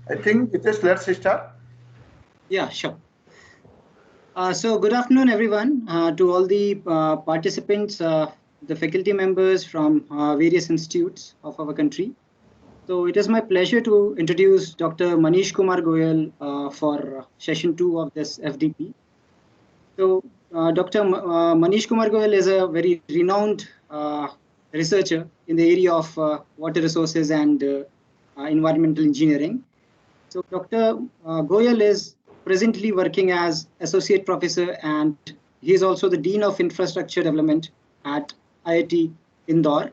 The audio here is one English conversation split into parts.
I think let's start. Yeah, sure. So good afternoon, everyone, to all the participants, the faculty members from various institutes of our country. So it is my pleasure to introduce Dr. Manish Kumar Goyal for session 2 of this FDP. So Dr. Manish Kumar Goyal is a very renowned researcher in the area of water resources and environmental engineering. So Dr. Goyal is presently working as associate professor, and he is also the dean of infrastructure development at IIT Indore.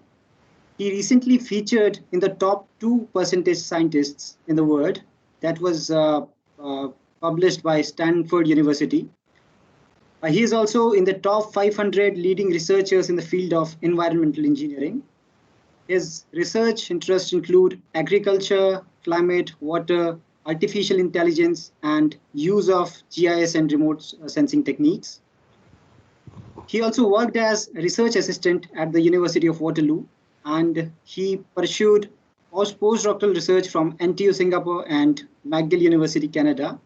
He recently featured in the top 2% scientists in the world. That was uh, published by Stanford University. He is also in the top 500 leading researchers in the field of environmental engineering. His research interests include agriculture, climate, water, artificial intelligence, and use of GIS and remote sensing techniques. He also worked as a research assistant at the University of Waterloo, and he pursued postdoctoral research from NTU Singapore and McGill University, Canada.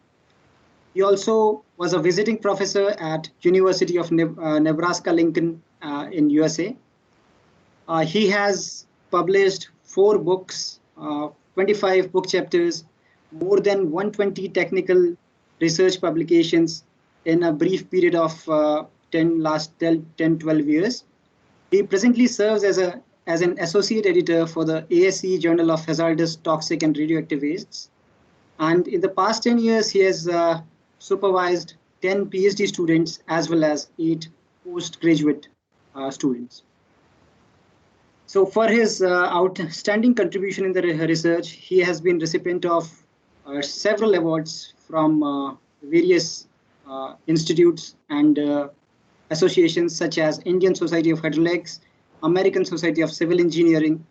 He also was a visiting professor at University of Nebraska-Lincoln in USA. He has published 4 books, 25 book chapters, more than 120 technical research publications in a brief period of 12 years. He presently serves as an associate editor for the ASCE Journal of Hazardous, Toxic, and Radioactive Wastes. And in the past 10 years, he has supervised 10 PhD students as well as 8 postgraduate students. So for his outstanding contribution in the research, he has been recipient of several awards from various institutes and associations such as Indian Society of Hydraulics, American Society of Civil Engineering.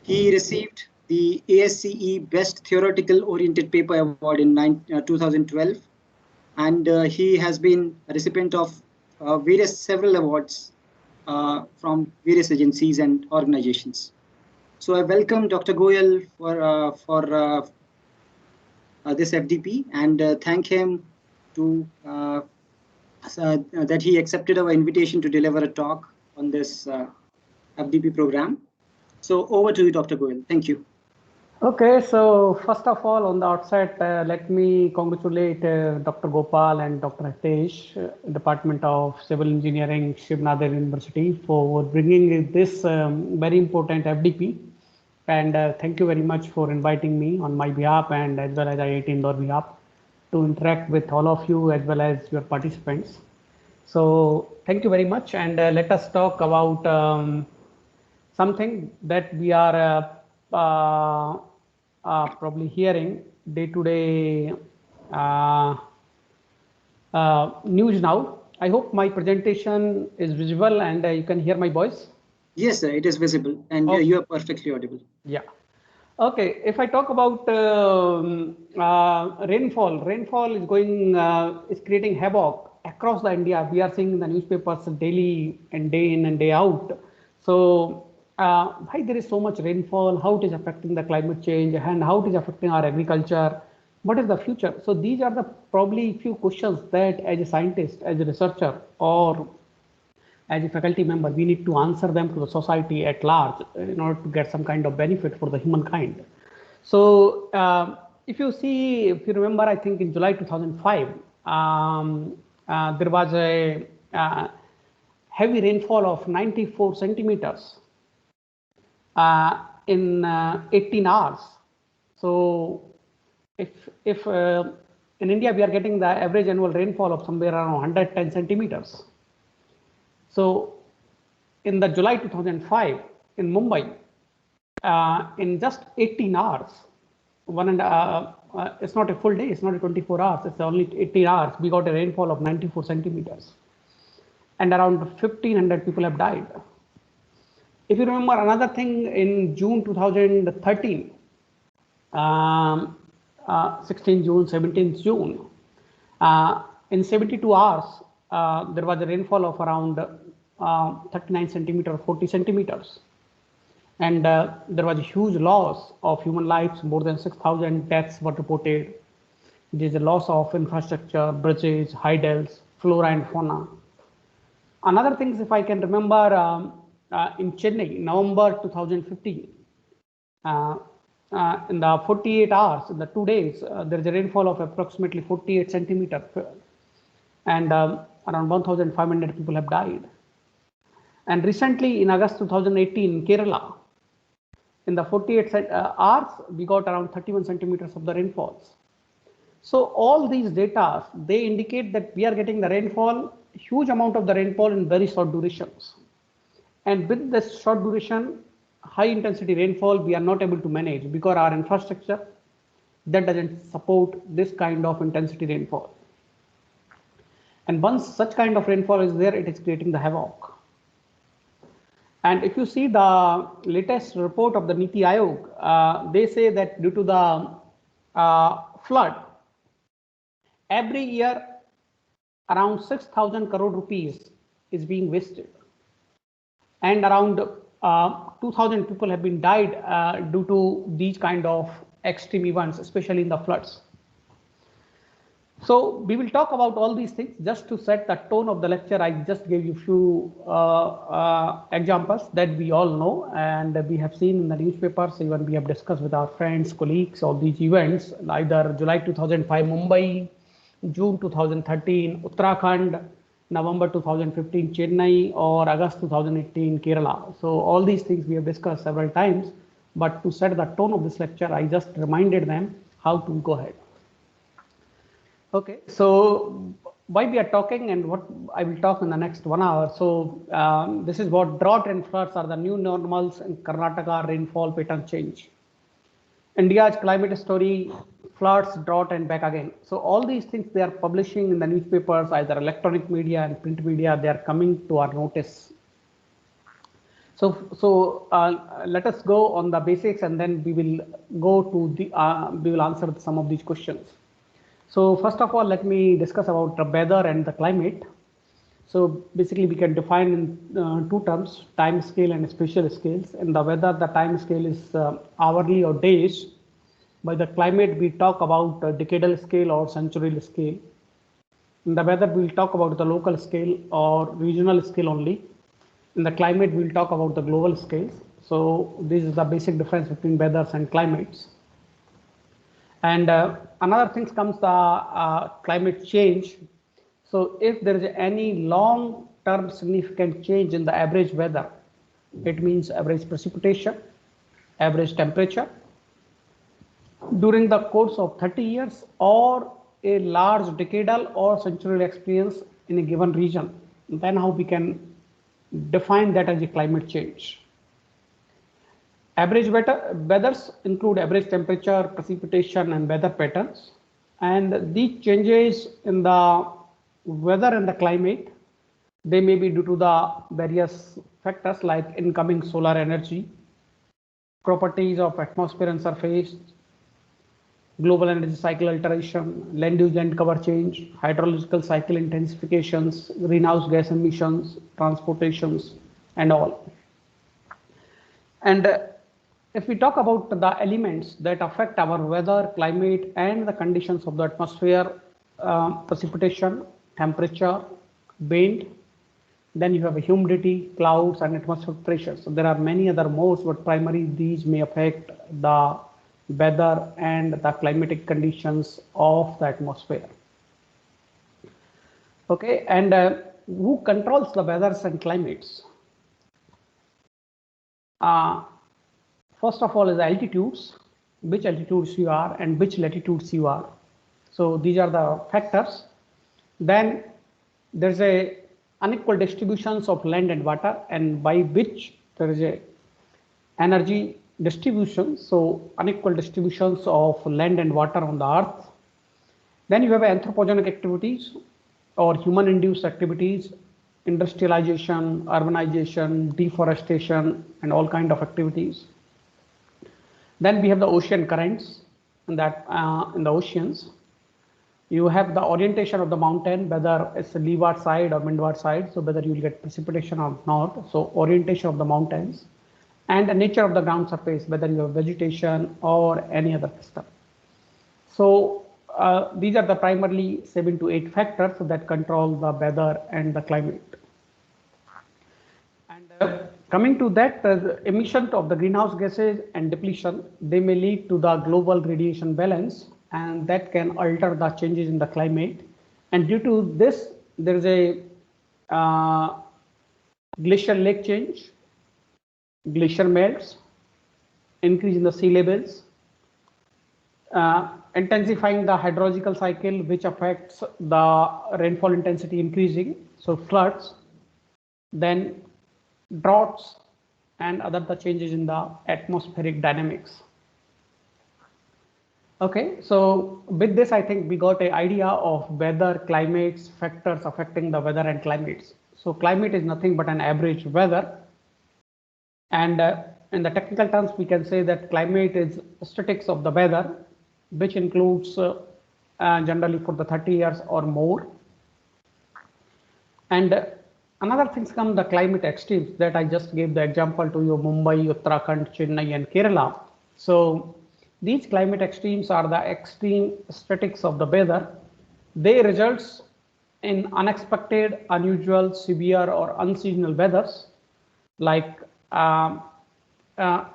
He received the ASCE Best Theoretical Oriented Paper Award in 2012, and he has been a recipient of several awards from various agencies and organizations. So I welcome Dr. Goyal for this FDP and thank him to that he accepted our invitation to deliver a talk on this FDP program. So over to you, Dr. Goyal. Thank you. Okay, so first of all, on the outset, let me congratulate Dr. Gopal and Dr. Hitesh, Department of Civil Engineering, Shiv Nadar University, for bringing this very important FDP. And thank you very much for inviting me on my behalf and as well as IIT Indore behalf to interact with all of you as well as your participants. So thank you very much, and let us talk about something that we are probably hearing day to day news now. I hope my presentation is visible and you can hear my voice. Yes, sir, it is visible and okay. You are perfectly audible. Yeah. Okay, if I talk about rainfall is is creating havoc across the India. We are seeing in the newspapers daily and day in and day out. So why there is so much rainfall, how it is affecting the climate change, and how it is affecting our agriculture, what is the future? So these are the probably few questions that as a scientist, as a researcher, or as a faculty member, we need to answer them to the society at large in order to get some kind of benefit for the humankind. So if you remember, I think in July 2005, there was a heavy rainfall of 94 centimeters in 18 hours. So if in India we are getting the average annual rainfall of somewhere around 110 centimeters. So in the July 2005 in Mumbai, in just 18 hours, it's not a full day, it's not a 24 hours, it's only 18 hours, we got a rainfall of 94 centimeters. And around 1,500 people have died. If you remember another thing, in June 2013, 16 June, 17th June, in 72 hours, there was a rainfall of around 39 centimeters, 40 centimeters. And there was a huge loss of human lives. More than 6,000 deaths were reported. There is a loss of infrastructure, bridges, hydels, flora and fauna. Another things, if I can remember, in Chennai, November 2015, in the 48 hours, in the 2 days, there is a rainfall of approximately 48 centimeters, and around 1,500 people have died. And recently, in August 2018, in Kerala, in the 48 hours, we got around 31 centimeters of the rainfalls. So all these data, they indicate that we are getting the rainfall, huge amount of the rainfall in very short durations. And with this short duration, high intensity rainfall, we are not able to manage because our infrastructure that doesn't support this kind of intensity rainfall. And once such kind of rainfall is there, it is creating the havoc. And if you see the latest report of the NITI Aayog, they say that due to the flood, every year around 6,000 crore rupees is being wasted. And around 2,000 people have been died due to these kind of extreme events, especially in the floods. So we will talk about all these things. Just to set the tone of the lecture, I just gave you few examples that we all know and we have seen in the newspapers. Even we have discussed with our friends, colleagues, all these events, either July 2005 Mumbai, June 2013 Uttarakhand, November 2015 Chennai, or August 2018 Kerala. So all these things we have discussed several times, but to set the tone of this lecture, I just reminded them how to go ahead. Okay, so why we are talking and what I will talk in the next 1 hour. So this is what drought and floods are the new normals in Karnataka rainfall pattern change. India's climate story, floods, drought, and back again. So all these things they are publishing in the newspapers, either electronic media and print media, they are coming to our notice. So let us go on the basics and then we will go to the, we will answer some of these questions. So first of all, let me discuss about the weather and the climate. So basically we can define in two terms, time scale and spatial scales. In the weather, the time scale is hourly or days. By the climate, we talk about decadal scale or century scale. In the weather, we'll talk about the local scale or regional scale only. In the climate, we'll talk about the global scales. So this is the basic difference between weathers and climates. And another thing comes the climate change. So if there is any long-term significant change in the average weather, it means average precipitation, average temperature, during the course of 30 years or a large decadal or century experience in a given region, then how we can define that as a climate change. Average weathers include average temperature, precipitation, and weather patterns. And these changes in the weather and the climate, they may be due to the various factors like incoming solar energy, properties of atmosphere and surface, global energy cycle alteration, land use and cover change, hydrological cycle intensifications, greenhouse gas emissions, transportations, and all. And if we talk about the elements that affect our weather, climate, and the conditions of the atmosphere, precipitation, temperature, wind, then you have humidity, clouds, and atmospheric pressure. So there are many other modes, but primarily these may affect the weather and the climatic conditions of the atmosphere. Okay, and who controls the weathers and climates? First of all is altitudes, which altitudes you are and which latitudes you are. So these are the factors. Then there's a unequal distributions of land and water, and by which there is a energy distribution. So unequal distributions of land and water on the earth. Then you have anthropogenic activities or human induced activities, industrialization, urbanization, deforestation, and all kind of activities. Then we have the ocean currents, and that in the oceans, you have the orientation of the mountain, whether it's a leeward side or windward side, so whether you will get precipitation or not. So orientation of the mountains, and the nature of the ground surface, whether you have vegetation or any other system. So these are the primarily 7 to 8 factors that control the weather and the climate. And coming to that, emission of the greenhouse gases and depletion, they may lead to the global radiation balance, and that can alter the changes in the climate. And due to this, there is a glacial lake change, glacier melts, increase in the sea levels, intensifying the hydrological cycle, which affects the rainfall intensity increasing, so floods, then droughts, and other changes in the atmospheric dynamics. Okay, so with this, I think we got an idea of weather, climates, factors affecting the weather and climates. So climate is nothing but an average weather. And in the technical terms, we can say that climate is statistics of the weather, which includes generally for the 30 years or more. And another things come the climate extremes that I just gave the example to you, Mumbai, Uttarakhand, Chennai, and Kerala. So these climate extremes are the extreme statistics of the weather. They results in unexpected, unusual, severe, or unseasonal weathers. Like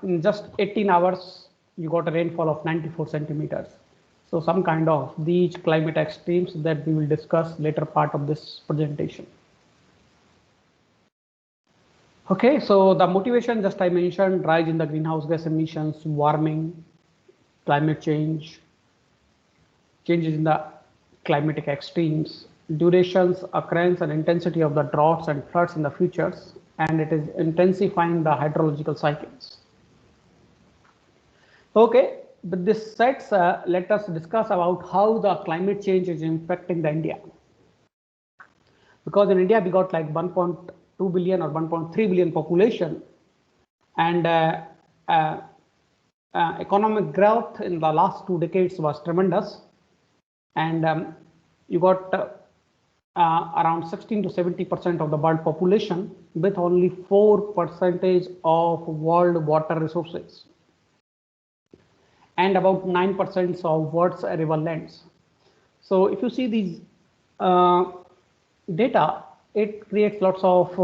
in just 18 hours, you got a rainfall of 94 centimeters. So some kind of these climate extremes that we will discuss later part of this presentation. Okay, so the motivation just I mentioned, rise in the greenhouse gas emissions, warming, climate change, changes in the climatic extremes, durations, occurrence, and intensity of the droughts and floods in the futures, and it is intensifying the hydrological cycles. Okay, with this sets, let us discuss about how the climate change is impacting the India. Because in India, we got like 1.2 billion or 1.3 billion population, and economic growth in the last 2 decades was tremendous, and you got around 16 to 70% of the world population with only 4% of world water resources and about 9% of world's arable lands. So if you see these data, it creates lots of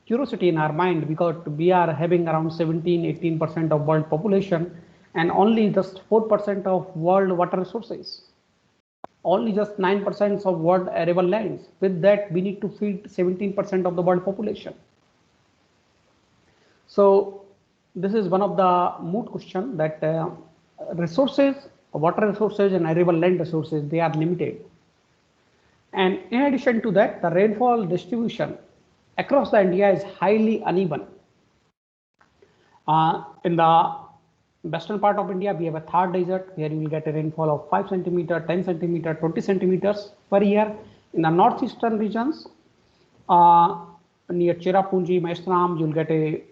curiosity in our mind, because we are having around 17-18% of world population and only just 4% of world water resources, only just 9% of world arable lands. With that, we need to feed 17% of the world population. So this is one of the moot question that resources, water resources and arable land resources, they are limited. And in addition to that, the rainfall distribution across the India is highly uneven. In the western part of India, we have a Thar desert where you will get a rainfall of 5 centimeter, 10 centimeter, 20 centimeters per year. In the northeastern regions, near Cherrapunji, Maestram, you will get a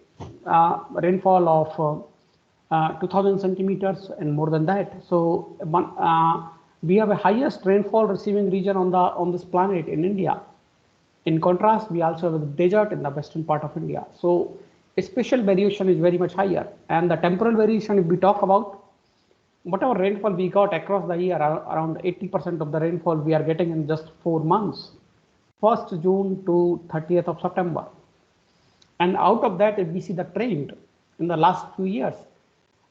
rainfall of 2000 centimeters and more than that. So we have a highest rainfall receiving region on this planet in India. In contrast, we also have a desert in the western part of India. So spatial variation is very much higher, and the temporal variation, if we talk about whatever rainfall we got across the year, around 80% of the rainfall we are getting in just 4 months, 1st June to 30th of September. And out of that, if we see the trend in the last few years,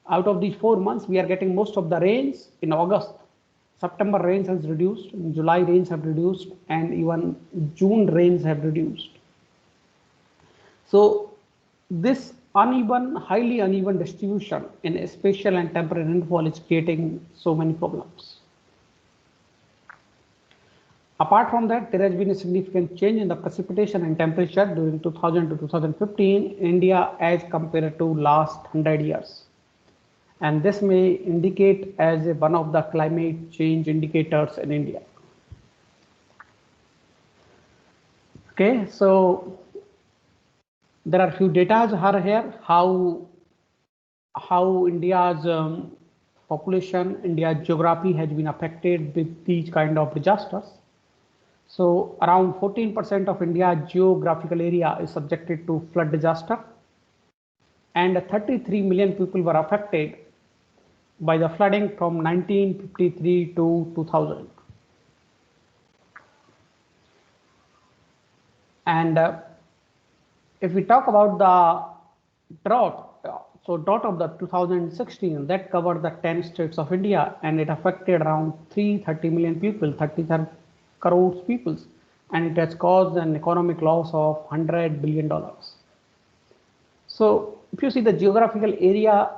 out of these 4 months, we are getting most of the rains in August. September rains has reduced, July rains have reduced, and even June rains have reduced. So this uneven, highly uneven distribution in spatial and temporal rainfall is creating so many problems. Apart from that, there has been a significant change in the precipitation and temperature during 2000 to 2015 in India as compared to last 100 years. And this may indicate as one of the climate change indicators in India. Okay, so there are few data here how India's population, India's geography has been affected with these kind of disasters. So around 14% of India's geographical area is subjected to flood disaster. and 33 million people were affected by the flooding from 1953 to 2000. And if we talk about the drought, so drought of the 2016, that covered the 10 states of India, and it affected around 330 million people, 33 crores people, and it has caused an economic loss of $100 billion. So if you see the geographical area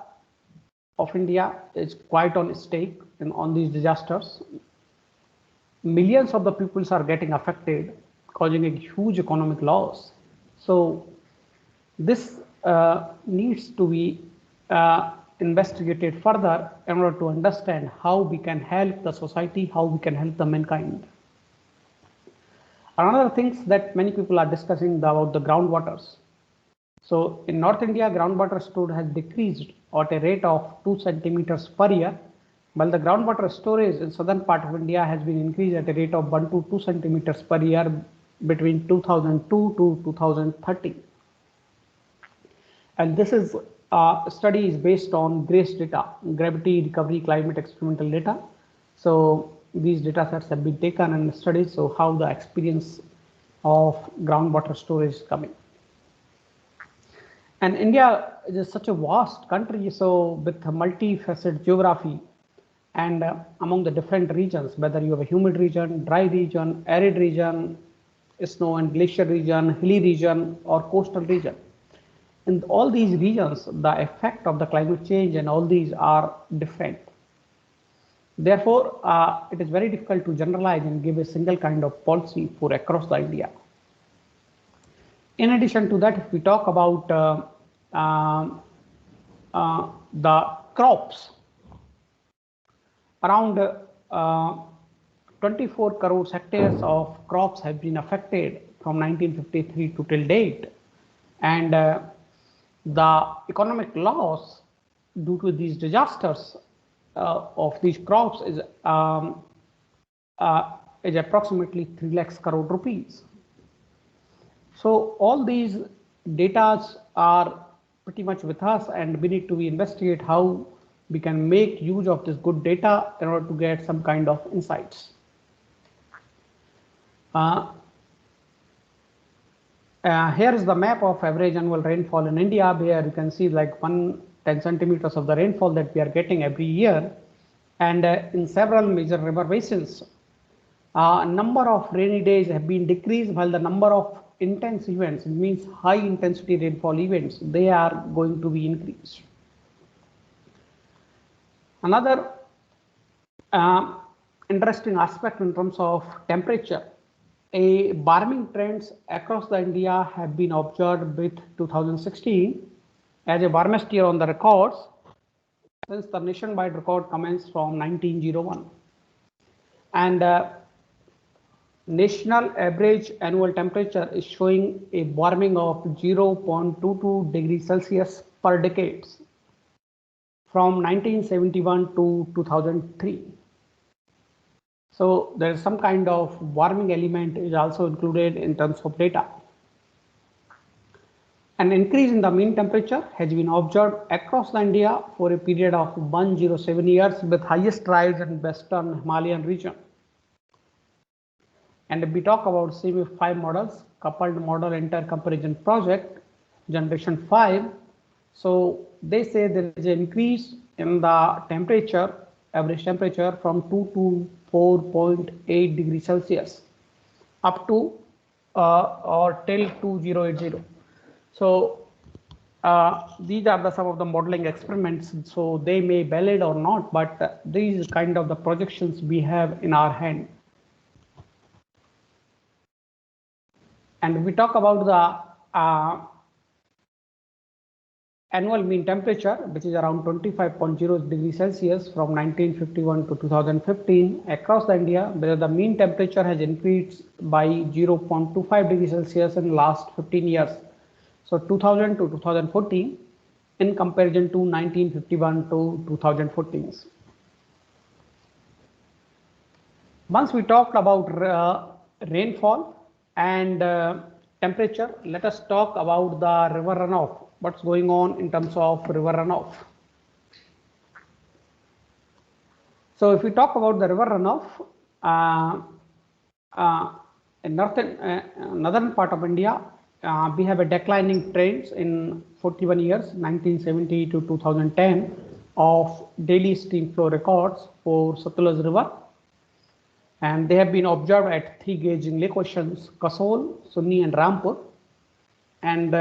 of India is quite on stake on these disasters. Millions of the peoples are getting affected, causing a huge economic loss. So this needs to be investigated further in order to understand how we can help the society, how we can help the mankind. Another things that many people are discussing about the groundwaters. So in North India, groundwater storage has decreased at a rate of 2 centimeters per year, while the groundwater storage in southern part of India has been increased at a rate of 1 to 2 centimeters per year between 2002 to 2030. And this is study is based on GRACE data, Gravity Recovery Climate Experimental data. So these data sets have been taken and studied, so how the experience of groundwater storage is coming. And India is such a vast country, so with a multifaceted geography, and among the different regions, whether you have a humid region, dry region, arid region, snow and glacier region, hilly region, or coastal region. In all these regions, the effect of the climate change and all these are different. Therefore, it is very difficult to generalize and give a single kind of policy for across the India. In addition to that, if we talk about the crops, around 24 crores hectares of crops have been affected from 1953 to till date, and the economic loss due to these disasters of these crops is approximately 3 lakhs crore rupees. So all these data are pretty much with us, and we need to investigate how we can make use of this good data in order to get some kind of insights. Here is the map of average annual rainfall in India, where you can see like 110 centimeters of the rainfall that we are getting every year. And in several major river basins, number of rainy days have been decreased, while the number of intense events, it means high intensity rainfall events, they are going to be increased. Another interesting aspect in terms of temperature, warming trends across the India have been observed with 2016 as a warmest year on the records since the nationwide record commenced from 1901. And national average annual temperature is showing a warming of 0.22 degrees Celsius per decade from 1971 to 2003. So there is some kind of warming element is also included in terms of data. An increase in the mean temperature has been observed across the India for a period of 107 years, with highest rise in western Himalayan region. And if we talk about CMF5 models, coupled model inter-comparison project, generation 5, so they say there is an increase in the temperature, average temperature from 2 to 4.8 degrees Celsius up to or till 2080. So these are some of the modeling experiments, so they may be valid or not, but these kind of the projections we have in our hand. And we talk about the annual mean temperature, which is around 25.0 degrees Celsius from 1951 to 2015 across the India, where the mean temperature has increased by 0.25 degrees Celsius in the last 15 years. So 2000 to 2014 in comparison to 1951 to 2014. Once we talked about rainfall and temperature, let us talk about the river runoff, what's going on in terms of river runoff. So if we talk about the river runoff, in northern part of India, we have a declining trends in 41 years, 1970 to 2010, of daily stream flow records for Satluj River. And they have been observed at 3 gauging locations, Kasol, Sunni and Rampur. And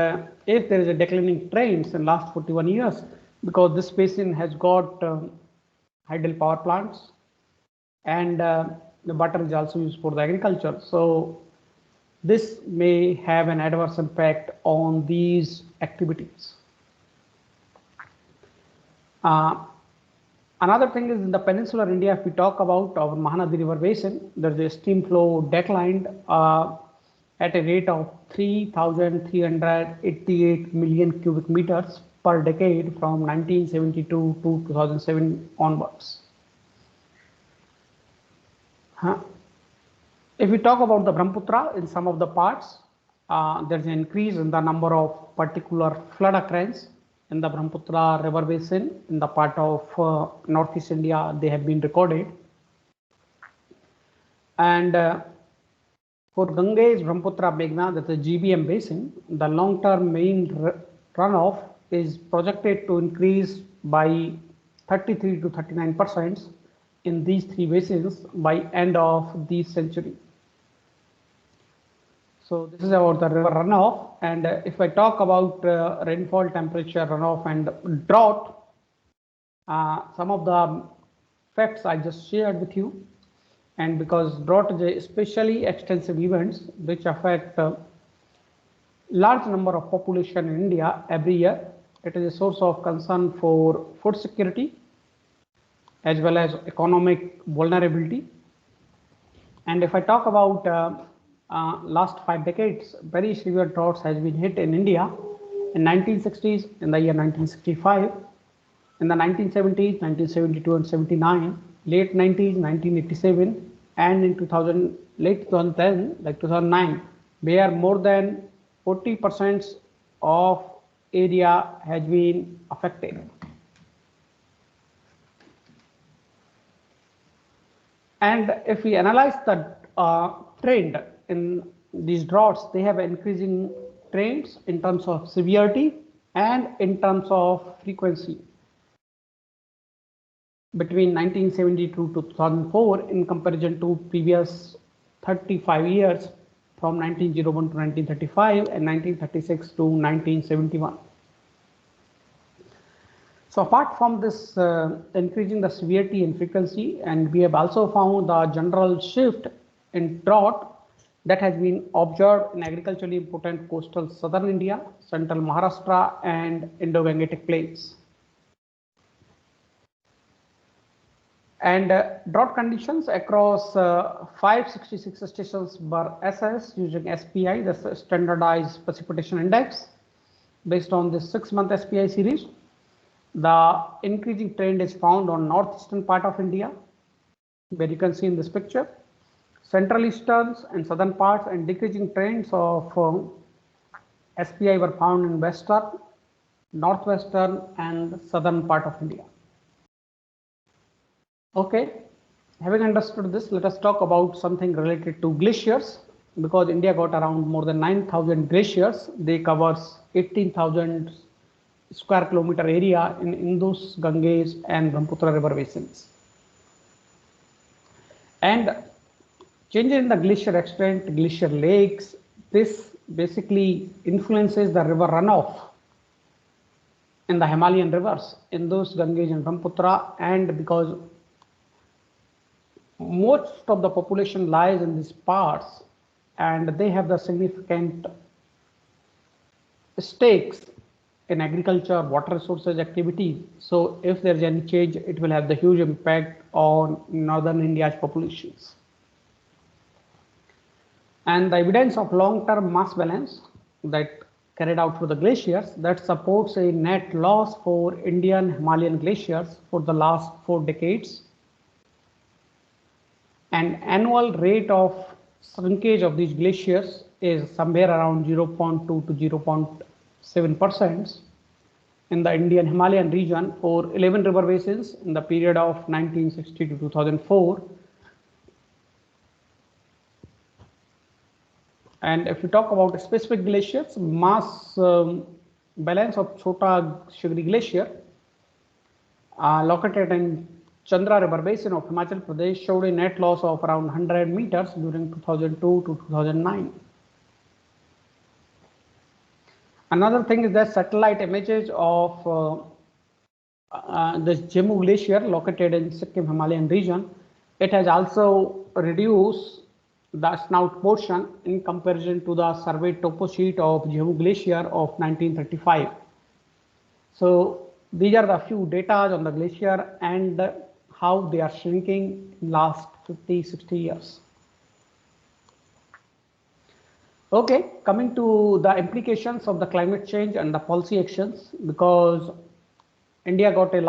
if there is a declining trend in last 41 years, because this basin has got hydel power plants, and the water is also used for the agriculture. So this may have an adverse impact on these activities. Another thing is in the peninsular India, if we talk about our Mahanadi River Basin, there's a stream flow declined at a rate of 3,388 million cubic meters per decade from 1972 to 2007 onwards. If we talk about the Brahmaputra, in some of the parts, there's an increase in the number of particular flood occurrence in the Brahmaputra river basin. In the part of Northeast India, they have been recorded. And for Ganges, Brahmaputra, Meghna, that's a GBM basin, the long-term main runoff is projected to increase by 33 to 39% in these 3 basins by end of this century. So this is about the river runoff. And if I talk about rainfall, temperature, runoff and drought, some of the facts I just shared with you. And because drought is especially extensive events which affect large number of population in India every year, it is a source of concern for food security as well as economic vulnerability. And if I talk about last 5 decades, very severe droughts has been hit in India in 1960s, in the year 1965, in the 1970s, 1972 and 79, late 90s, 1987, and in late 2010, like 2009, where more than 40% of area has been affected. And if we analyze the trend in these droughts, they have increasing trends in terms of severity and in terms of frequency between 1972 to 2004 in comparison to previous 35 years from 1901 to 1935 and 1936 to 1971. So apart from this increasing the severity and frequency, and we have also found the general shift in drought that has been observed in agriculturally important coastal southern India, central Maharashtra and Indo-Gangetic plains. And drought conditions across 566 stations were assessed using SPI, the Standardized Precipitation Index, based on this 6-month SPI series. The increasing trend is found on northeastern part of India, where you can see in this picture, central eastern and southern parts, and decreasing trends of SPI were found in western, northwestern and southern part of India. Okay, having understood this, let us talk about something related to glaciers, because India got around more than 9,000 glaciers. They covers 18,000 square kilometer area in Indus, Ganges and Brahmaputra river basins. And changes in the glacier extent, glacier lakes, this basically influences the river runoff in the Himalayan rivers, Indus, Ganges and Brahmaputra. And because most of the population lies in these parts and they have the significant stakes in agriculture, water resources activities. So if there is any change, it will have the huge impact on northern India's populations. And the evidence of long-term mass balance that carried out for the glaciers that supports a net loss for Indian Himalayan glaciers for the last 4 decades. And annual rate of shrinkage of these glaciers is somewhere around 0.2 to 0.7%. in the Indian Himalayan region for 11 river basins in the period of 1960 to 2004. And if we talk about specific glaciers, mass balance of Chota Shigri Glacier located in Chandra River Basin of Himachal Pradesh showed a net loss of around 100 meters during 2002 to 2009. Another thing is that satellite images of this Jemu Glacier located in Sikkim Himalayan region, it has also reduced the snout portion in comparison to the surveyed topo sheet of Jemu Glacier of 1935. So these are the few data on the glacier and how they are shrinking in last 50-60 years. Okay, coming to the implications of the climate change and the policy actions, because India got a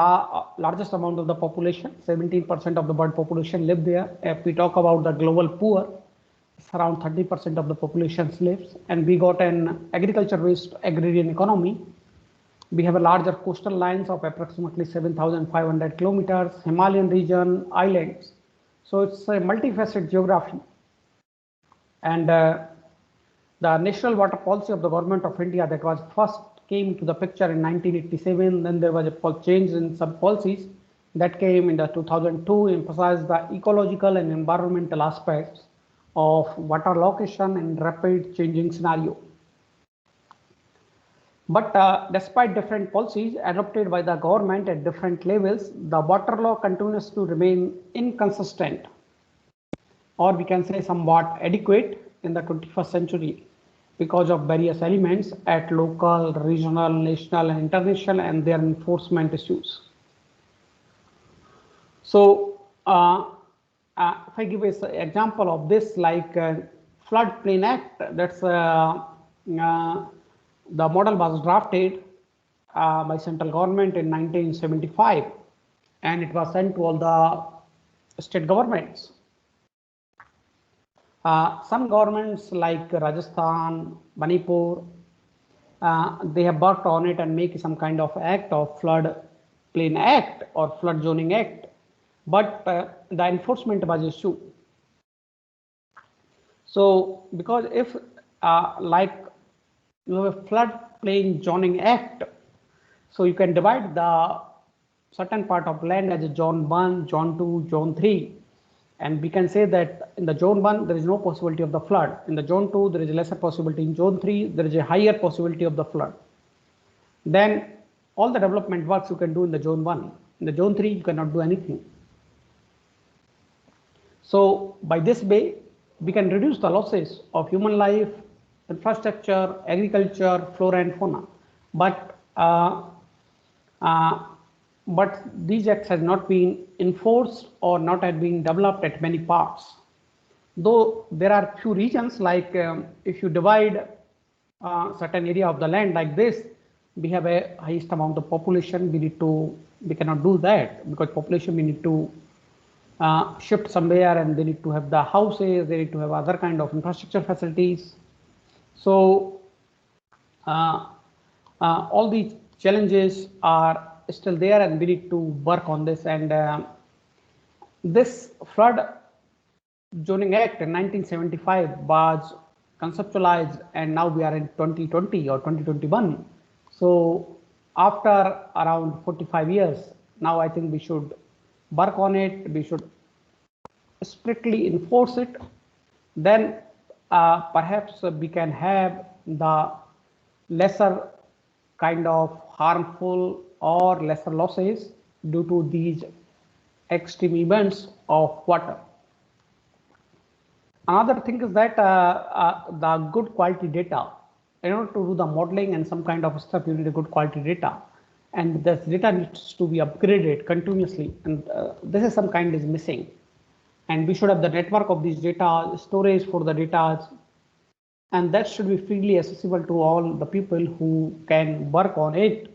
largest amount of the population, 17% of the bird population live there. If we talk about the global poor, it's around 30% of the population lives, and we got an agriculture-based agrarian economy. We have a larger coastal lines of approximately 7,500 kilometers, Himalayan region, islands. So it's a multifaceted geography. And the national water policy of the government of India that was first came to the picture in 1987. Then there was a change in some policies that came in the 2002, emphasized the ecological and environmental aspects of water allocation in rapid changing scenario. But despite different policies adopted by the government at different levels, the water law continues to remain inconsistent, or we can say somewhat adequate in the 21st century because of various elements at local, regional, national, and international and their enforcement issues. So if I give an example of this, like Floodplain Act, that's the model was drafted by central government in 1975, and it was sent to all the state governments. Some governments like Rajasthan, Manipur, they have worked on it and make some kind of act of Floodplain Act or Flood Zoning Act, but the enforcement was issue. So because if like you have a Floodplain Zoning Act, so you can divide the certain part of land as a Zone 1, Zone 2, Zone 3. And we can say that in the Zone 1, there is no possibility of the flood. In the Zone 2, there is a lesser possibility. In Zone 3, there is a higher possibility of the flood. Then all the development works you can do in the Zone 1. In the Zone 3, you cannot do anything. So by this way, we can reduce the losses of human life, infrastructure, agriculture, flora and fauna. But these acts has not been enforced or not had been developed at many parts. Though there are few regions like if you divide certain area of the land like this, we have a highest amount of population. We cannot do that because population we need to shift somewhere, and they need to have the houses, they need to have other kind of infrastructure facilities. So all these challenges are still there, and we need to work on this. And this Flood Zoning Act in 1975 was conceptualized, and now we are in 2020 or 2021. So after around 45 years, now I think we should work on it. We should strictly enforce it. Then perhaps we can have the lesser kind of harmful or lesser losses due to these extreme events of water. Another thing is that the good quality data. In order to do the modeling and some kind of stuff, you need a good quality data, and this data needs to be upgraded continuously, and this is some kind is missing. And we should have the network of these data, storage for the data, and that should be freely accessible to all the people who can work on it.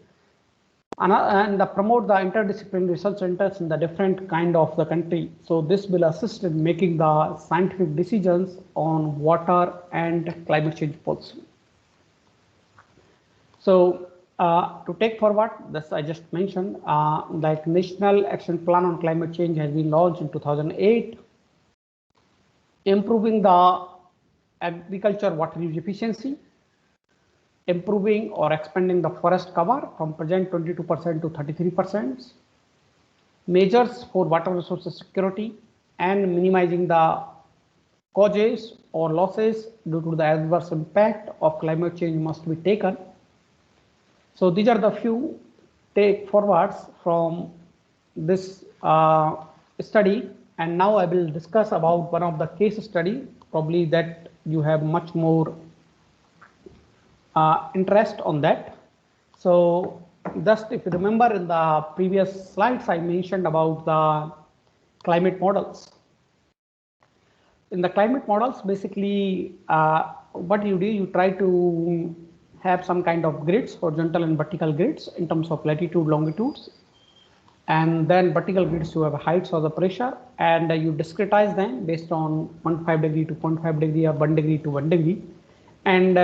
And promote the interdisciplinary research centers in the different kind of the country. So this will assist in making the scientific decisions on water and climate change policy. So to take forward this I just mentioned, like National Action Plan on Climate Change has been launched in 2008, improving the agriculture water use efficiency, improving or expanding the forest cover from present 22% to 33%, measures for water resources security, and minimizing the causes or losses due to the adverse impact of climate change must be taken. So these are the few take forwards from this study, and now I will discuss about one of the case study, probably that you have much more interest on that. So just if you remember in the previous slides, I mentioned about the climate models. In the climate models, basically what you do, you try to have some kind of grids, horizontal and vertical grids in terms of latitude, longitudes, and then vertical grids you have heights or the pressure, and you discretize them based on 0.5 degree to 0.5 degree or 1 degree to 1 degree, and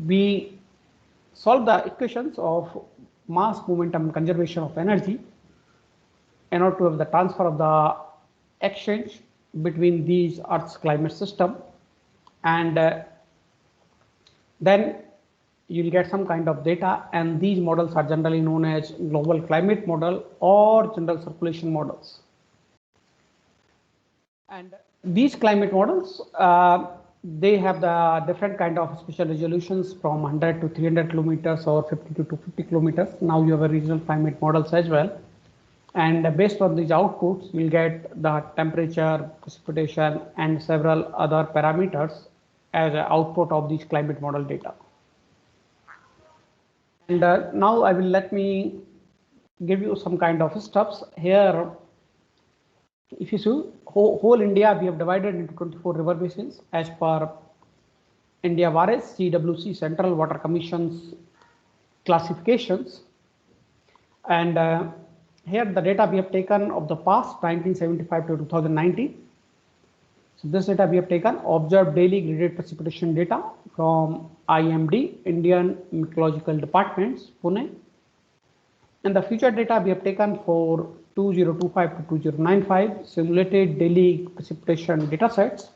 we solve the equations of mass, momentum, and conservation of energy in order to have the transfer of the exchange between these Earth's climate system, and then you'll get some kind of data, and these models are generally known as global climate model or general circulation models. And these climate models, they have the different kind of spatial resolutions from 100 to 300 kilometers or 50 to 250 kilometers. Now you have a regional climate models as well. And based on these outputs, you'll get the temperature, precipitation, and several other parameters as an output of these climate model data. And now I will let me give you some kind of steps here. If you see whole India, we have divided into 24 river basins as per India Varis CWC Central Water Commission's classifications. And here the data we have taken of the past 1975 to 2019. So this data we have taken observed daily graded precipitation data from IMD, Indian Meteorological Departments, Pune. And the future data we have taken for 2025 to 2095 simulated daily precipitation data sets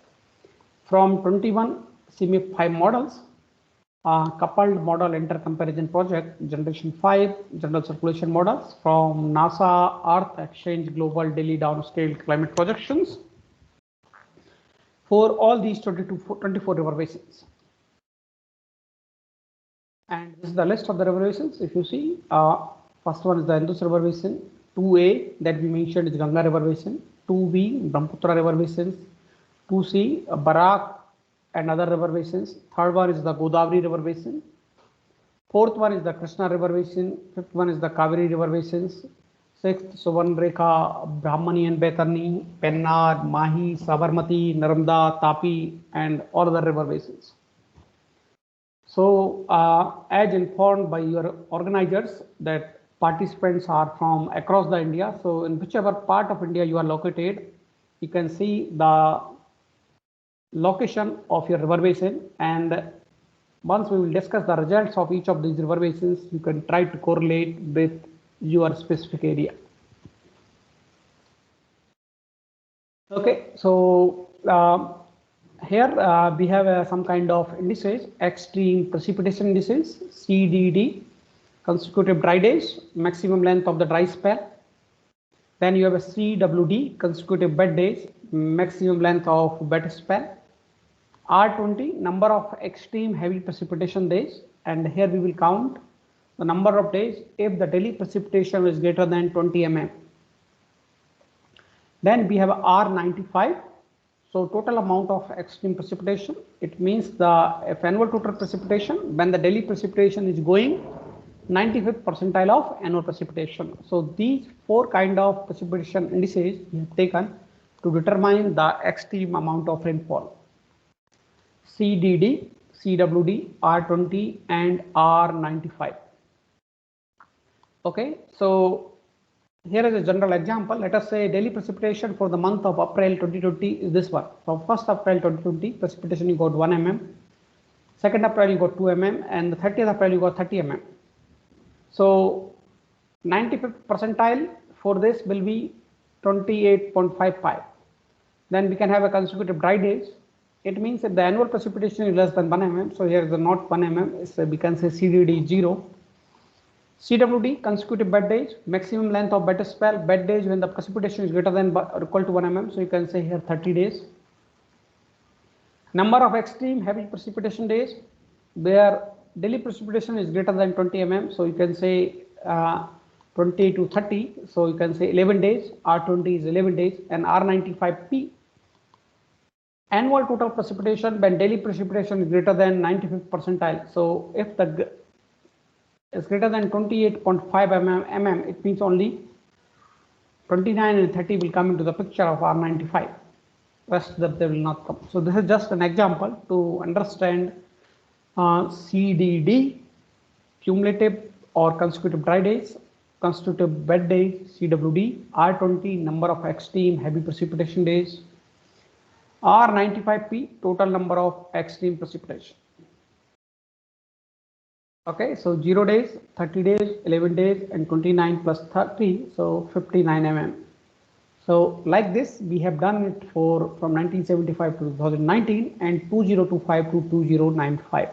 from 21 CMIP 5 models, coupled model intercomparison project generation 5 general circulation models from NASA Earth Exchange Global Daily Downscale Climate Projections for all these 24 river basins. And this is the list of the river basins. If you see, first one is the Indus River Basin, 2A that we mentioned is Ganga River Basin, 2B Brahmaputra River Basins, 2C Barak and other river basins, third one is the Godavari River Basin, fourth one is the Krishna River Basin, fifth one is the Kaveri River Basins, sixth Suvarnrekha, Brahmani and Baitarni, Pennar, Mahi, Sabarmati, Narmada, Tapi, and all other river basins. So as informed by your organizers that participants are from across the India, so in whichever part of India you are located, you can see the location of your river basin, and once we will discuss the results of each of these river basins, you can try to correlate with your specific area. Okay, so here we have some kind of indices, extreme precipitation indices, CDD, consecutive dry days, maximum length of the dry spell. Then you have a CWD, consecutive wet days, maximum length of wet spell. R20, number of extreme heavy precipitation days, and here we will count the number of days if the daily precipitation is greater than 20 mm. Then we have R95, so total amount of extreme precipitation. It means the if annual total precipitation when the daily precipitation is going 95th percentile of annual precipitation. So these four kind of precipitation indices we have taken to determine the extreme amount of rainfall. CDD, CWD, R20 and R95. Okay, so here is a general example. Let us say daily precipitation for the month of April 2020 is this one. From 1st April 2020, precipitation you got 1 mm. 2nd April you got 2 mm, and the 30th April you got 30 mm. So 95th percentile for this will be 28.55. Then we can have a consecutive dry days. It means that the annual precipitation is less than 1 mm. So here is the not 1 mm. So we can say CDD 0. CWD, consecutive bed days, maximum length of wet spell, bed days when the precipitation is greater than or equal to 1 mm. So you can say here 30 days. Number of extreme heavy precipitation days, where daily precipitation is greater than 20 mm. So you can say 20 to 30. So you can say 11 days. R20 is 11 days, and R95P. Annual total precipitation when daily precipitation is greater than 95th percentile. So if the is greater than 28.5 mm, it means only 29 and 30 will come into the picture of R95. Rest that they will not come. So this is just an example to understand CDD, cumulative or consecutive dry days, consecutive wet days, CWD, R20, number of extreme heavy precipitation days, R95P, total number of extreme precipitation. Okay, so 0 days, 30 days, 11 days, and 29 plus 30, so 59 mm. So like this, we have done it for from 1975 to 2019 and 2025 to 2095.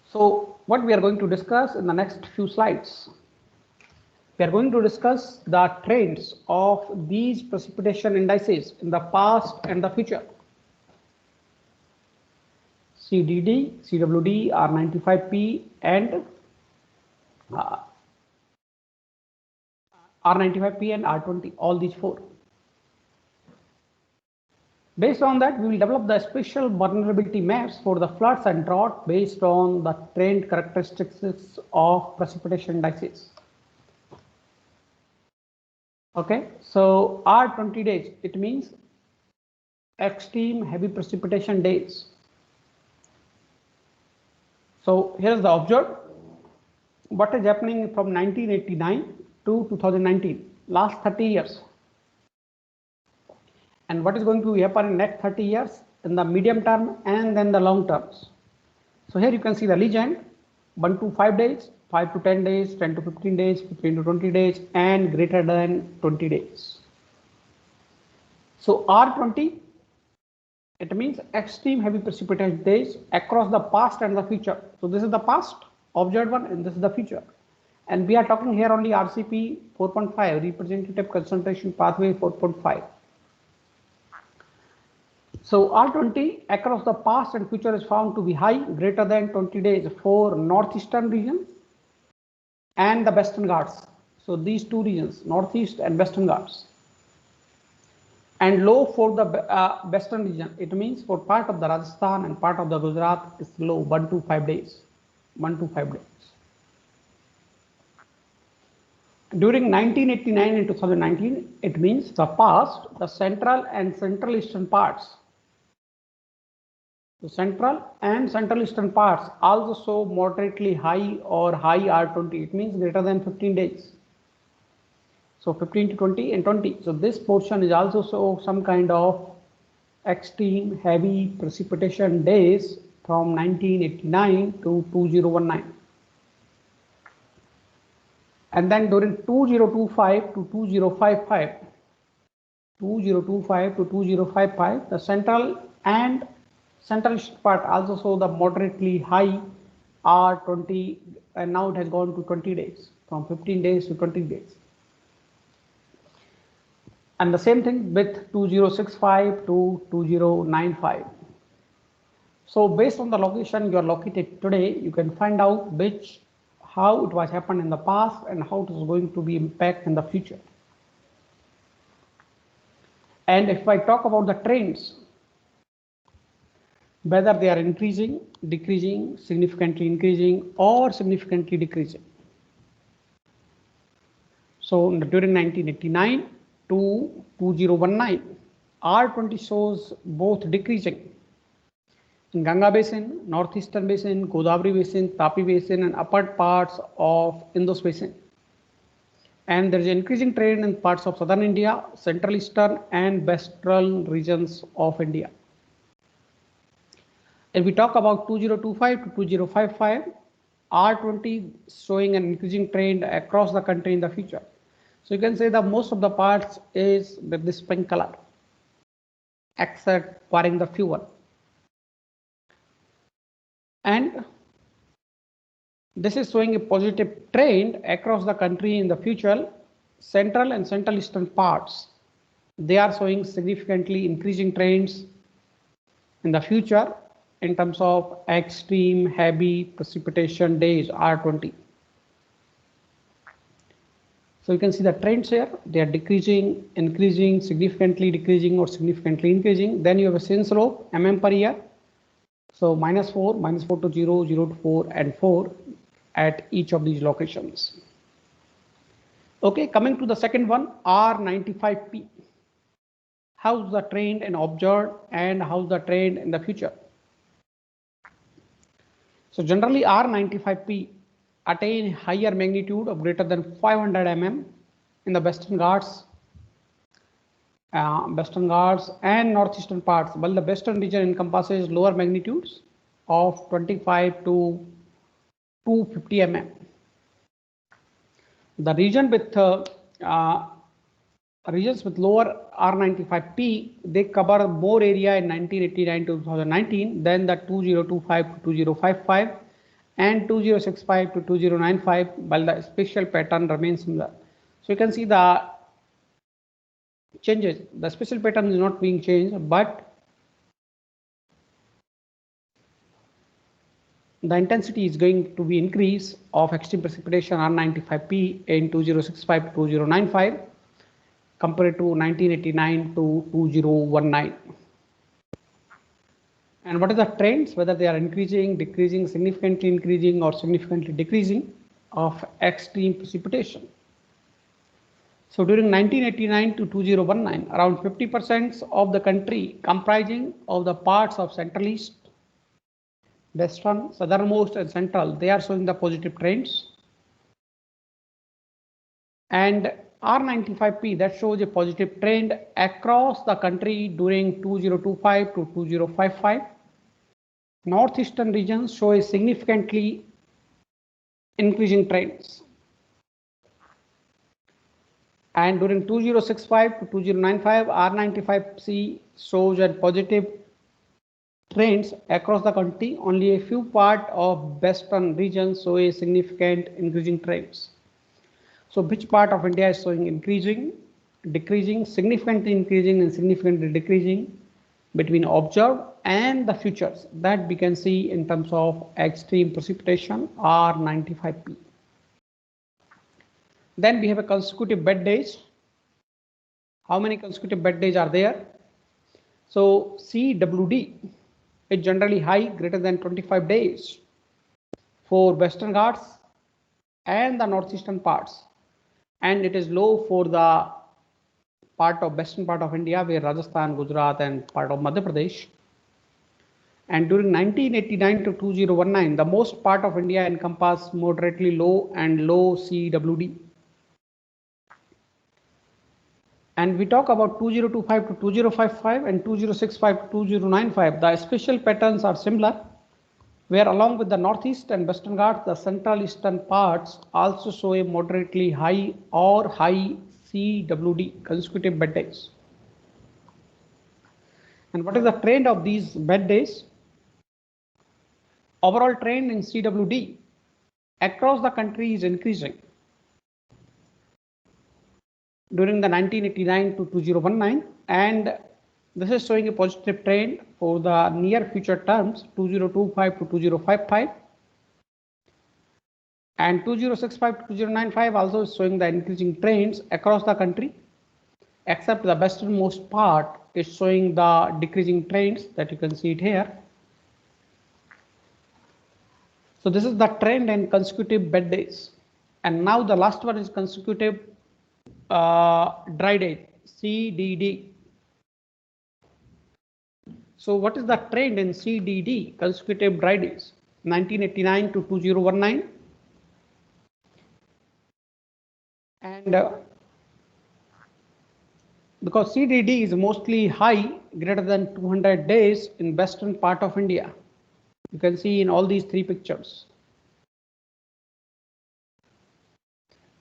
So what we are going to discuss in the next few slides, we are going to discuss the trends of these precipitation indices in the past and the future. CDD, CWD, R95P, and R95P and R20, all these four. Based on that, we will develop the special vulnerability maps for the floods and drought based on the trend characteristics of precipitation indices. Okay, so R20 days, it means extreme heavy precipitation days. So here is the observed what is happening from 1989 to 2019, last 30 years. And what is going to happen in next 30 years in the medium term and then the long terms. So here you can see the legend 1 to 5 days, 5 to 10 days, 10 to 15 days, 15 to 20 days, and greater than 20 days. So R20, it means extreme heavy precipitation days across the past and the future. So this is the past observed one, and this is the future. And we are talking here only RCP 4.5, representative concentration pathway 4.5. So R20 across the past and future is found to be high, greater than 20 days for northeastern region and the Western Ghats. So these two regions, Northeast and Western Ghats. And low for the Western region. It means for part of the Rajasthan and part of the Gujarat is low, 1 to 5 days. 1 to 5 days. During 1989 and 2019, it means the past, the central and central eastern parts. The central and central eastern parts also show moderately high or high R20. It means greater than 15 days. So 15 to 20 and 20. So this portion is also show some kind of extreme heavy precipitation days from 1989 to 2019. And then during 2025 to 2055, the central and central part also show the moderately high R20, and now it has gone to 20 days, from 15 days to 20 days. And the same thing with 2065 to 2095. So based on the location you are located today, you can find out how it was happened in the past and how it is going to be impact in the future. And if I talk about the trends, whether they are increasing, decreasing, significantly increasing, or significantly decreasing. So during 1989 to 2019, R20 shows both decreasing in Ganga Basin, Northeastern Basin, Godavari Basin, Tapi Basin, and upper parts of Indus Basin. And there is increasing trend in parts of southern India, central eastern, and western regions of India. If we talk about 2025 to 2055, R20 showing an increasing trend across the country in the future. So you can say that most of the parts is with this pink color, except barring the fuel. And this is showing a positive trend across the country in the future. Central and central eastern parts, they are showing significantly increasing trends in the future in terms of extreme heavy precipitation days, R20. So you can see the trends here, they are decreasing, increasing, significantly decreasing, or significantly increasing. Then you have a sin slope, mm per year. So -4 to 0, 0 to 4, and 4 at each of these locations. Okay, coming to the second one, R95P. How's the trend and observed, and how's the trend in the future? So generally R95P attain higher magnitude of greater than 500 mm in the Western Ghats and northeastern parts, while the western region encompasses lower magnitudes of 25 to 250 mm. The region with regions with lower R95P, they cover more area in 1989 to 2019 than the 2025 to 2055 and 2065 to 2095, while the spatial pattern remains similar. So you can see the changes. The spatial pattern is not being changed, but the intensity is going to be increase of extreme precipitation R95P in 2065 to 2095 compared to 1989 to 2019. And what are the trends, whether they are increasing, decreasing, significantly increasing, or significantly decreasing of extreme precipitation. So during 1989 to 2019, around 50% of the country comprising of the parts of Central East, Western, Southernmost, and Central, they are showing the positive trends. And R95P, that shows a positive trend across the country during 2025 to 2055. Northeastern regions show a significantly increasing trends. And during 2065 to 2095, R95C shows a positive trends across the country. Only a few parts of western regions show a significant increasing trends. So which part of India is showing increasing, decreasing, significantly increasing, and significantly decreasing between observed and the futures, that we can see in terms of extreme precipitation R95P. Then we have a consecutive bad days. How many consecutive bad days are there? So CWD is generally high, greater than 25 days for Western Ghats and the northeastern parts, and it is low for the part of western part of India where Rajasthan, Gujarat, and part of Madhya Pradesh. And during 1989 to 2019, the most part of India encompassed moderately low and low CWD. And we talk about 2025 to 2055 and 2065 to 2095. The spatial patterns are similar, where along with the northeast and western Ghats, the central eastern parts also show a moderately high or high CWD, consecutive bad days. And what is the trend of these bad days? Overall trend in CWD across the country is increasing. During the 1989 to 2019, and this is showing a positive trend for the near future terms 2025 to 2055, and 2065 to 2095 also is showing the increasing trends across the country, except the westernmost part is showing the decreasing trends that you can see it here. So this is the trend and consecutive bad days. And now the last one is consecutive dry days, CDD. So what is the trend in CDD, consecutive dry days, 1989 to 2019? And because CDD is mostly high, greater than 200 days in western part of India, You can see in all these three pictures.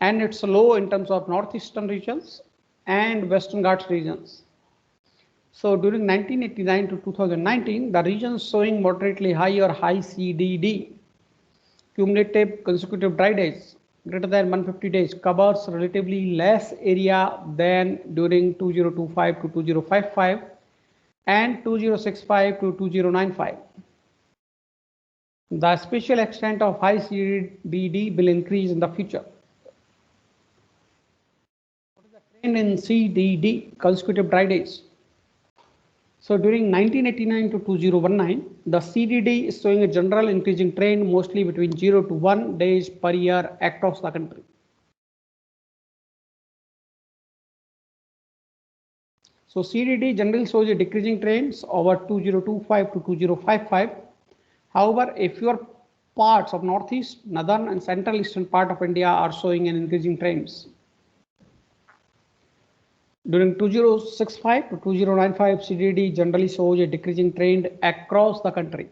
And it's low in terms of northeastern regions and Western Ghats regions. So during 1989 to 2019, the regions showing moderately high or high CDD, cumulative consecutive dry days greater than 150 days, covers relatively less area than during 2025 to 2055 and 2065 to 2095. The spatial extent of high CDD will increase in the future. What is the trend in CDD, consecutive dry days? So during 1989 to 2019, the CDD is showing a general increasing trend, mostly between 0 to 1 days per year across the country. So CDD generally shows a decreasing trends over 2025 to 2055. However, a fewer parts of northeast, northern and central eastern part of India are showing an increasing trends. During 2065 to 2095, CDD generally shows a decreasing trend across the country.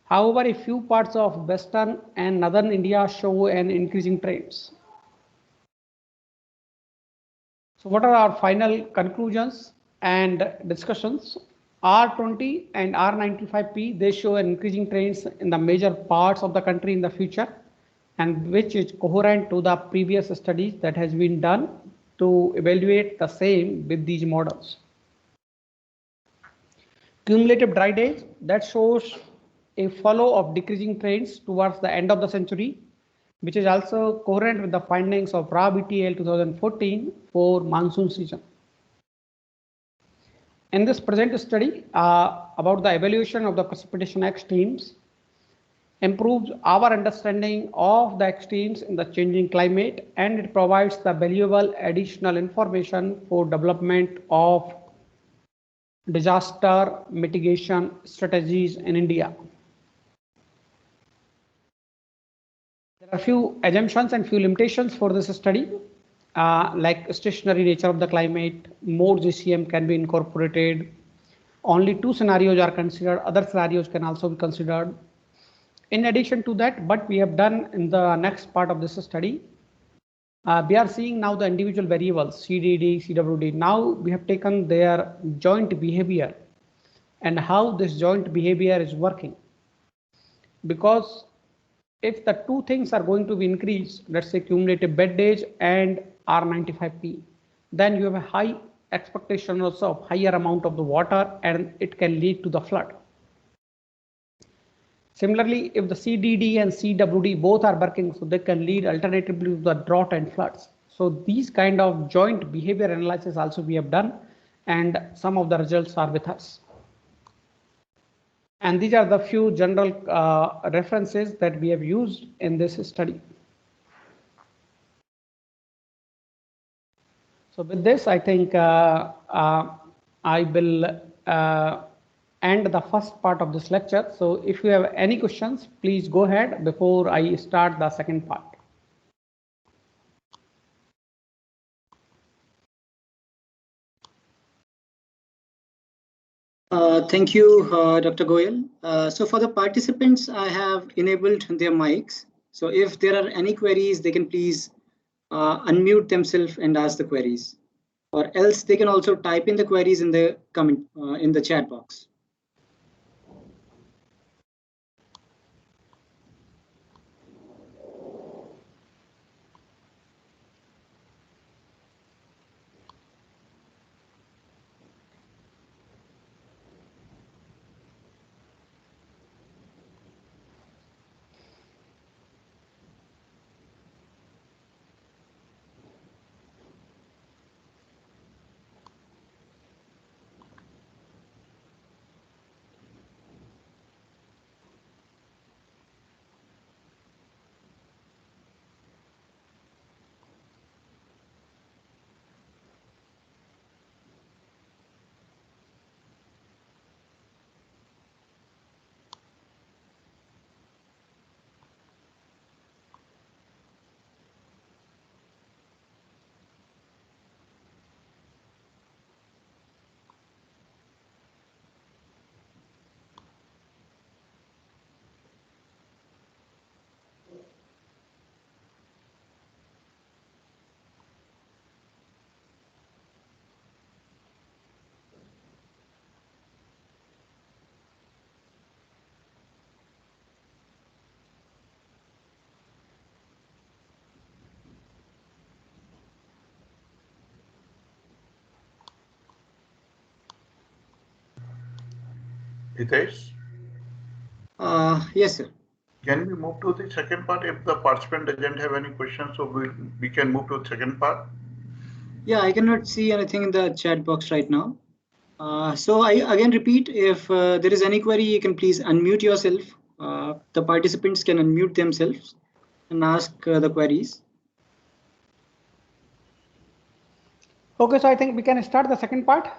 However, a few parts of western and northern India show an increasing trends. So what are our final conclusions and discussions? R20 and R95P, they show an increasing trends in the major parts of the country in the future, and which is coherent to the previous studies that has been done to evaluate the same with these models. Cumulative dry days, that shows a follow of decreasing trends towards the end of the century, which is also coherent with the findings of RABTL 2014 for monsoon season. In this present study about the evaluation of the precipitation extremes, improves our understanding of the extremes in the changing climate, and it provides the valuable additional information for development of disaster mitigation strategies in India. There are few assumptions and few limitations for this study, like stationary nature of the climate, more GCM can be incorporated, only 2 scenarios are considered, other scenarios can also be considered. In addition to that, what we have done in the next part of this study, we are seeing now the individual variables, CDD, CWD. Now we have taken their joint behavior and how this joint behavior is working. Because if the two things are going to be increased, let's say cumulative bed days and R95P, then you have a high expectation also of higher amount of the water, and it can lead to the flood. Similarly, if the CDD and CWD both are working, so they can lead alternatively to the drought and floods. So these kind of joint behavior analysis also we have done, and some of the results are with us. And these are the few general references that we have used in this study. So with this, I think I will end the first part of this lecture. So if you have any questions, please go ahead before I start the second part. Thank you, Dr. Goyal. So for the participants, I have enabled their mics. So if there are any queries, they can please unmute themselves and ask the queries, or else they can also type in the queries in the comment in the chat box. Hitesh, Yes, sir. can we move to the second part if the participant doesn't have any questions? So we can move to the second part. Yeah, I cannot see anything in the chat box right now. So I again repeat, if there is any query, you can please unmute yourself. The participants can unmute themselves and ask the queries. Okay, so I think we can start the second part.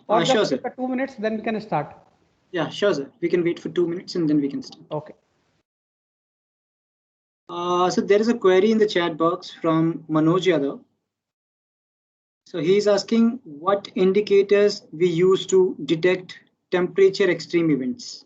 Or Sure, just sir. take a 2 minutes, then we can start. Yeah, sure, sir. We can wait for 2 minutes and then we can start. Okay. So there is a query in the chat box from Manoj Yadav. So he's asking what indicators we use to detect temperature extreme events.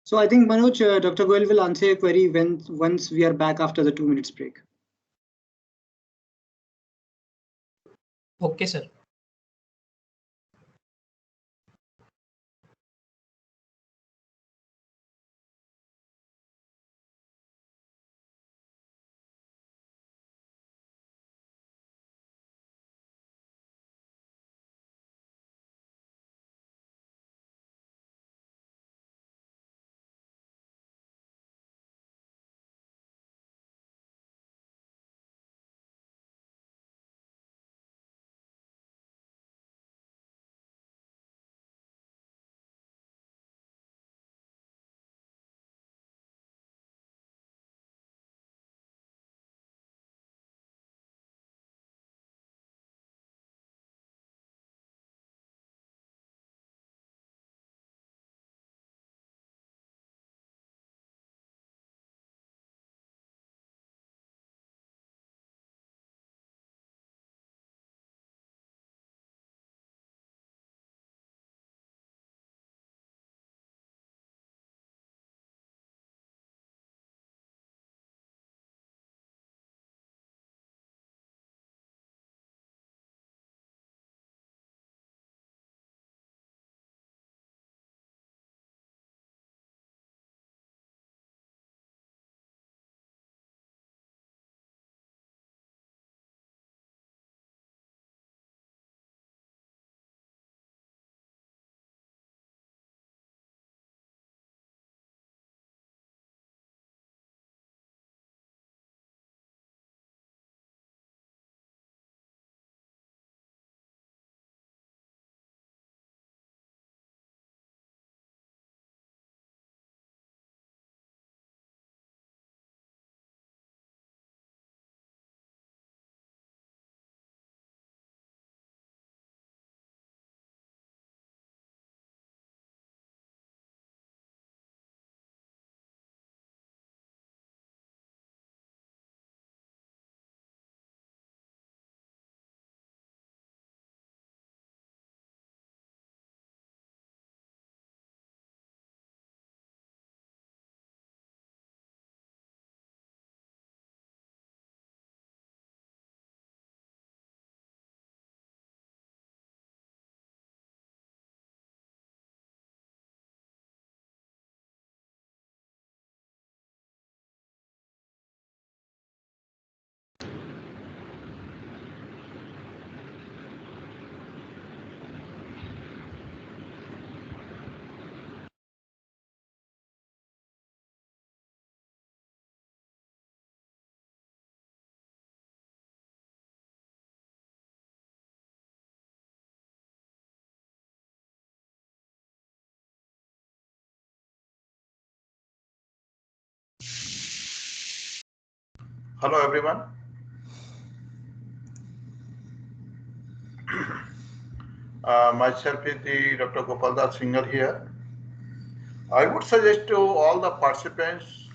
So I think Manoj, Dr. Goel will answer your query once we are back after the 2 minutes break. Okay, sir. Hello, everyone. Myself is the Dr. Gopaldas Singhal here. I would suggest to all the participants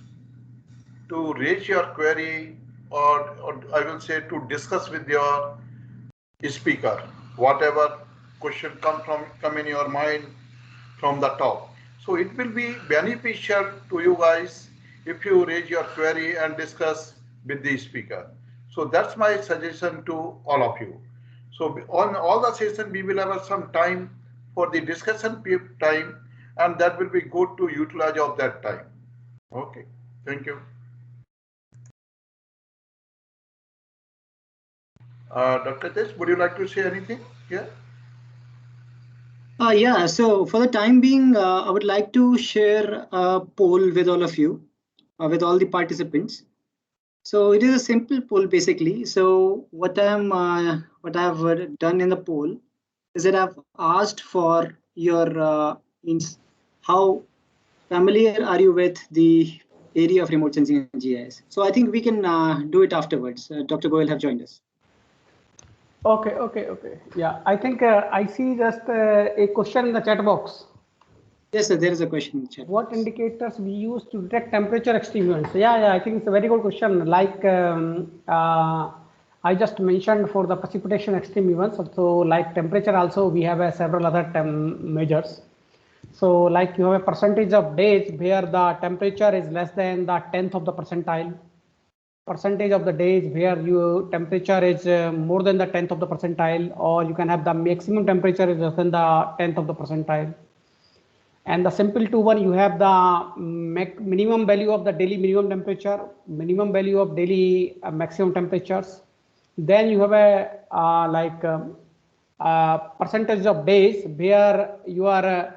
to raise your query or I will say to discuss with your speaker, whatever question come in your mind from the top. So it will be beneficial to you guys if you raise your query and discuss with the speaker. So that's my suggestion to all of you. So on all the session, we will have some time for the discussion time, and that will be good to utilize of that time. Okay, thank you. Dr. Tesh, would you like to say anything here? Yeah, so for the time being, I would like to share a poll with all of you, with all the participants. So it is a simple poll basically. So what I've done in the poll is that I've asked for your means how familiar are you with the area of remote sensing and GIS. So I think we can do it afterwards. Dr. Goyal have joined us. Okay. Yeah, I think I see just a question in the chat box. Yes, sir, there is a question in the chat. What indicators we use to detect temperature extreme events? Yeah, I think it's a very good question. Like I just mentioned for the precipitation extreme events, so like temperature also we have several other measures. So like you have a percentage of days where the temperature is less than the 10th of the percentile. Percentage of the days where your temperature is more than the 10th of the percentile, or you can have the maximum temperature is less than the 10th of the percentile. And the simple two one, you have the minimum value of the daily minimum temperature, minimum value of daily maximum temperatures. Then you have a percentage of days where you are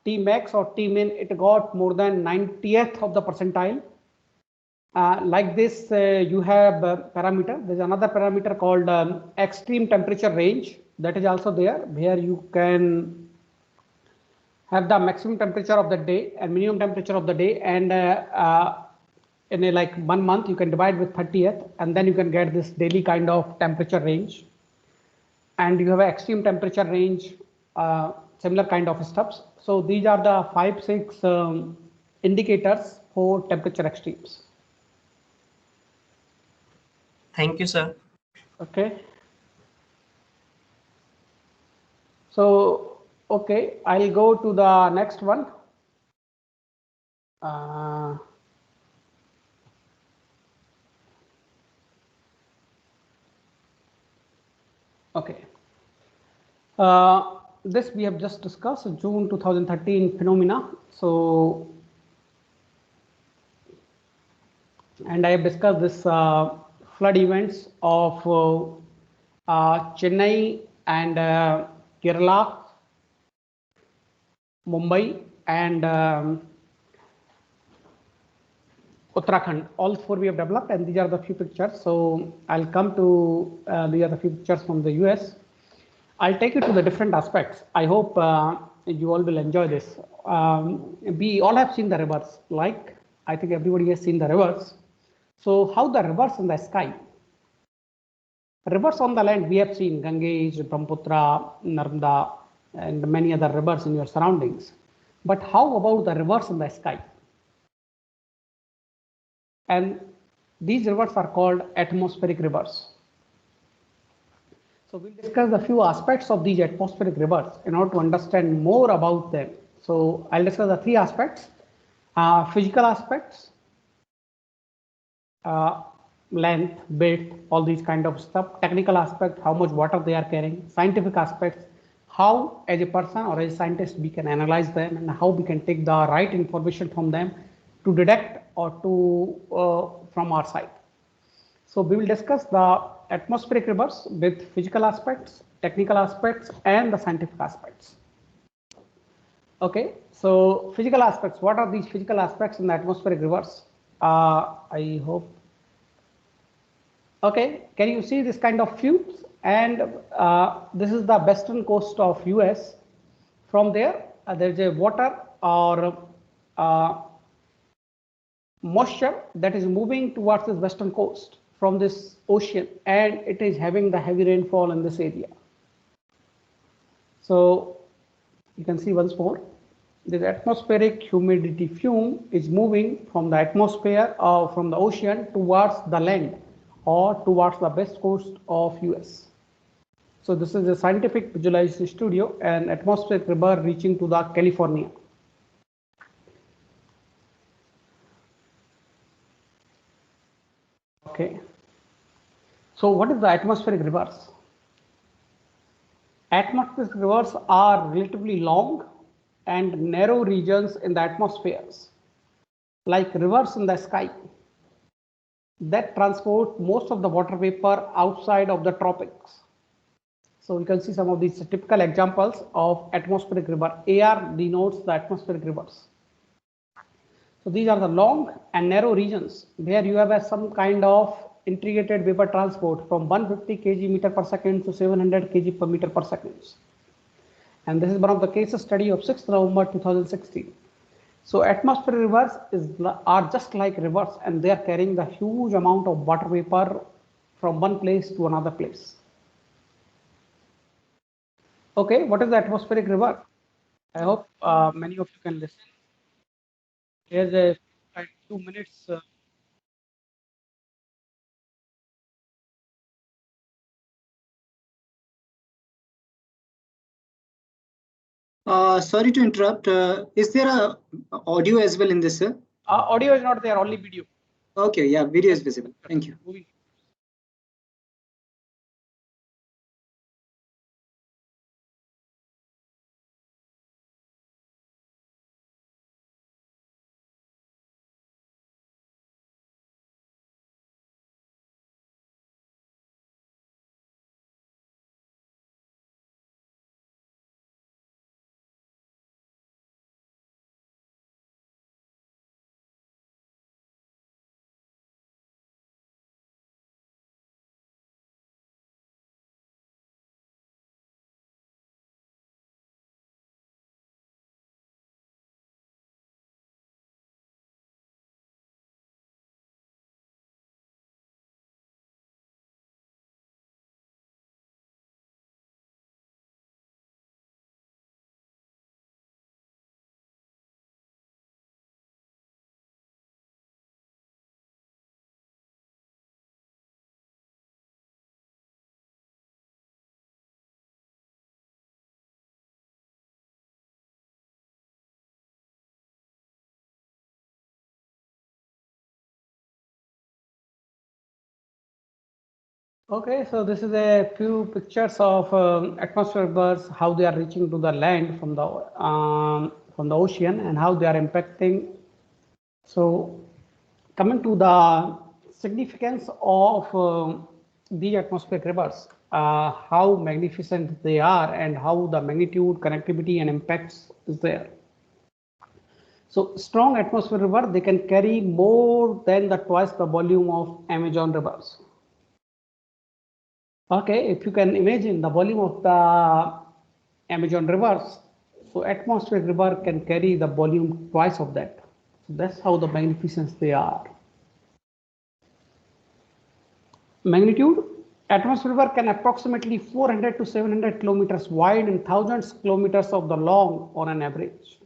T max or T min, it got more than 90th of the percentile. Like this, you have parameter. There's another parameter called extreme temperature range, that is also there, where you can have the maximum temperature of the day and minimum temperature of the day, and in a like 1 month you can divide with 30th, and then you can get this daily kind of temperature range. And you have an extreme temperature range, similar kind of stuffs. So these are the 5-6 indicators for temperature extremes. Thank you, sir. Okay. So, okay, I'll go to the next one. Okay. This we have just discussed, June 2013 phenomena. So, and I have discussed this flood events of Chennai and Kerala, Mumbai, and Uttarakhand. All four we have developed, and these are the few pictures. So I'll come to these are the few pictures from the US. I'll take you to the different aspects. I hope you all will enjoy this. We all have seen the rivers, like I think everybody has seen the rivers. So how the rivers in the sky? Rivers on the land we have seen Ganges, Brahmaputra, Narmada, and many other rivers in your surroundings. But how about the rivers in the sky? And these rivers are called atmospheric rivers. So we'll discuss a few aspects of these atmospheric rivers in order to understand more about them. So I'll discuss the 3 aspects: physical aspects, length, width, all these kind of stuff; technical aspect, how much water they are carrying; scientific aspects, how as a person or as a scientist we can analyze them, and how we can take the right information from them to detect or to from our side. So we will discuss the atmospheric rivers with physical aspects, technical aspects, and the scientific aspects. Okay, so physical aspects. What are these physical aspects in the atmospheric rivers? I hope. Okay, can you see this kind of tubes? And this is the western coast of US. From there, there is a water or moisture that is moving towards this western coast from this ocean, and it is having the heavy rainfall in this area. So you can see once more, this atmospheric humidity fume is moving from the atmosphere or from the ocean towards the land or towards the west coast of US. So this is a scientific visualization studio, an atmospheric river reaching to the California. Okay. So what is the atmospheric rivers? Atmospheric rivers are relatively long and narrow regions in the atmospheres, like rivers in the sky, that transport most of the water vapor outside of the tropics. So you can see some of these typical examples of atmospheric river. AR denotes the atmospheric rivers. So these are the long and narrow regions where you have some kind of integrated vapor transport from 150 kg meter per second to 700 kg per meter per second. And this is one of the case study of 6th November 2016. So atmospheric rivers are just like rivers, and they are carrying the huge amount of water vapor from one place to another place. Okay, what is the atmospheric river? I hope many of you can listen. Here's a 2 minutes. Sorry to interrupt. Is there a audio as well in this, sir? Audio is not there, only video. Okay, yeah, video is visible. Thank you. Okay, so this is a few pictures of atmospheric birds, how they are reaching to the land from the ocean and how they are impacting. So coming to the significance of the atmospheric rivers, how magnificent they are and how the magnitude, connectivity and impacts is there. So strong atmospheric river, they can carry more than twice the volume of Amazon rivers. Okay, if you can imagine the volume of the Amazon rivers, so atmospheric river can carry the volume twice of that. So that's how the magnificent they are. Magnitude, atmospheric river can approximately 400 to 700 kilometers wide and thousands kilometers of the long on an average.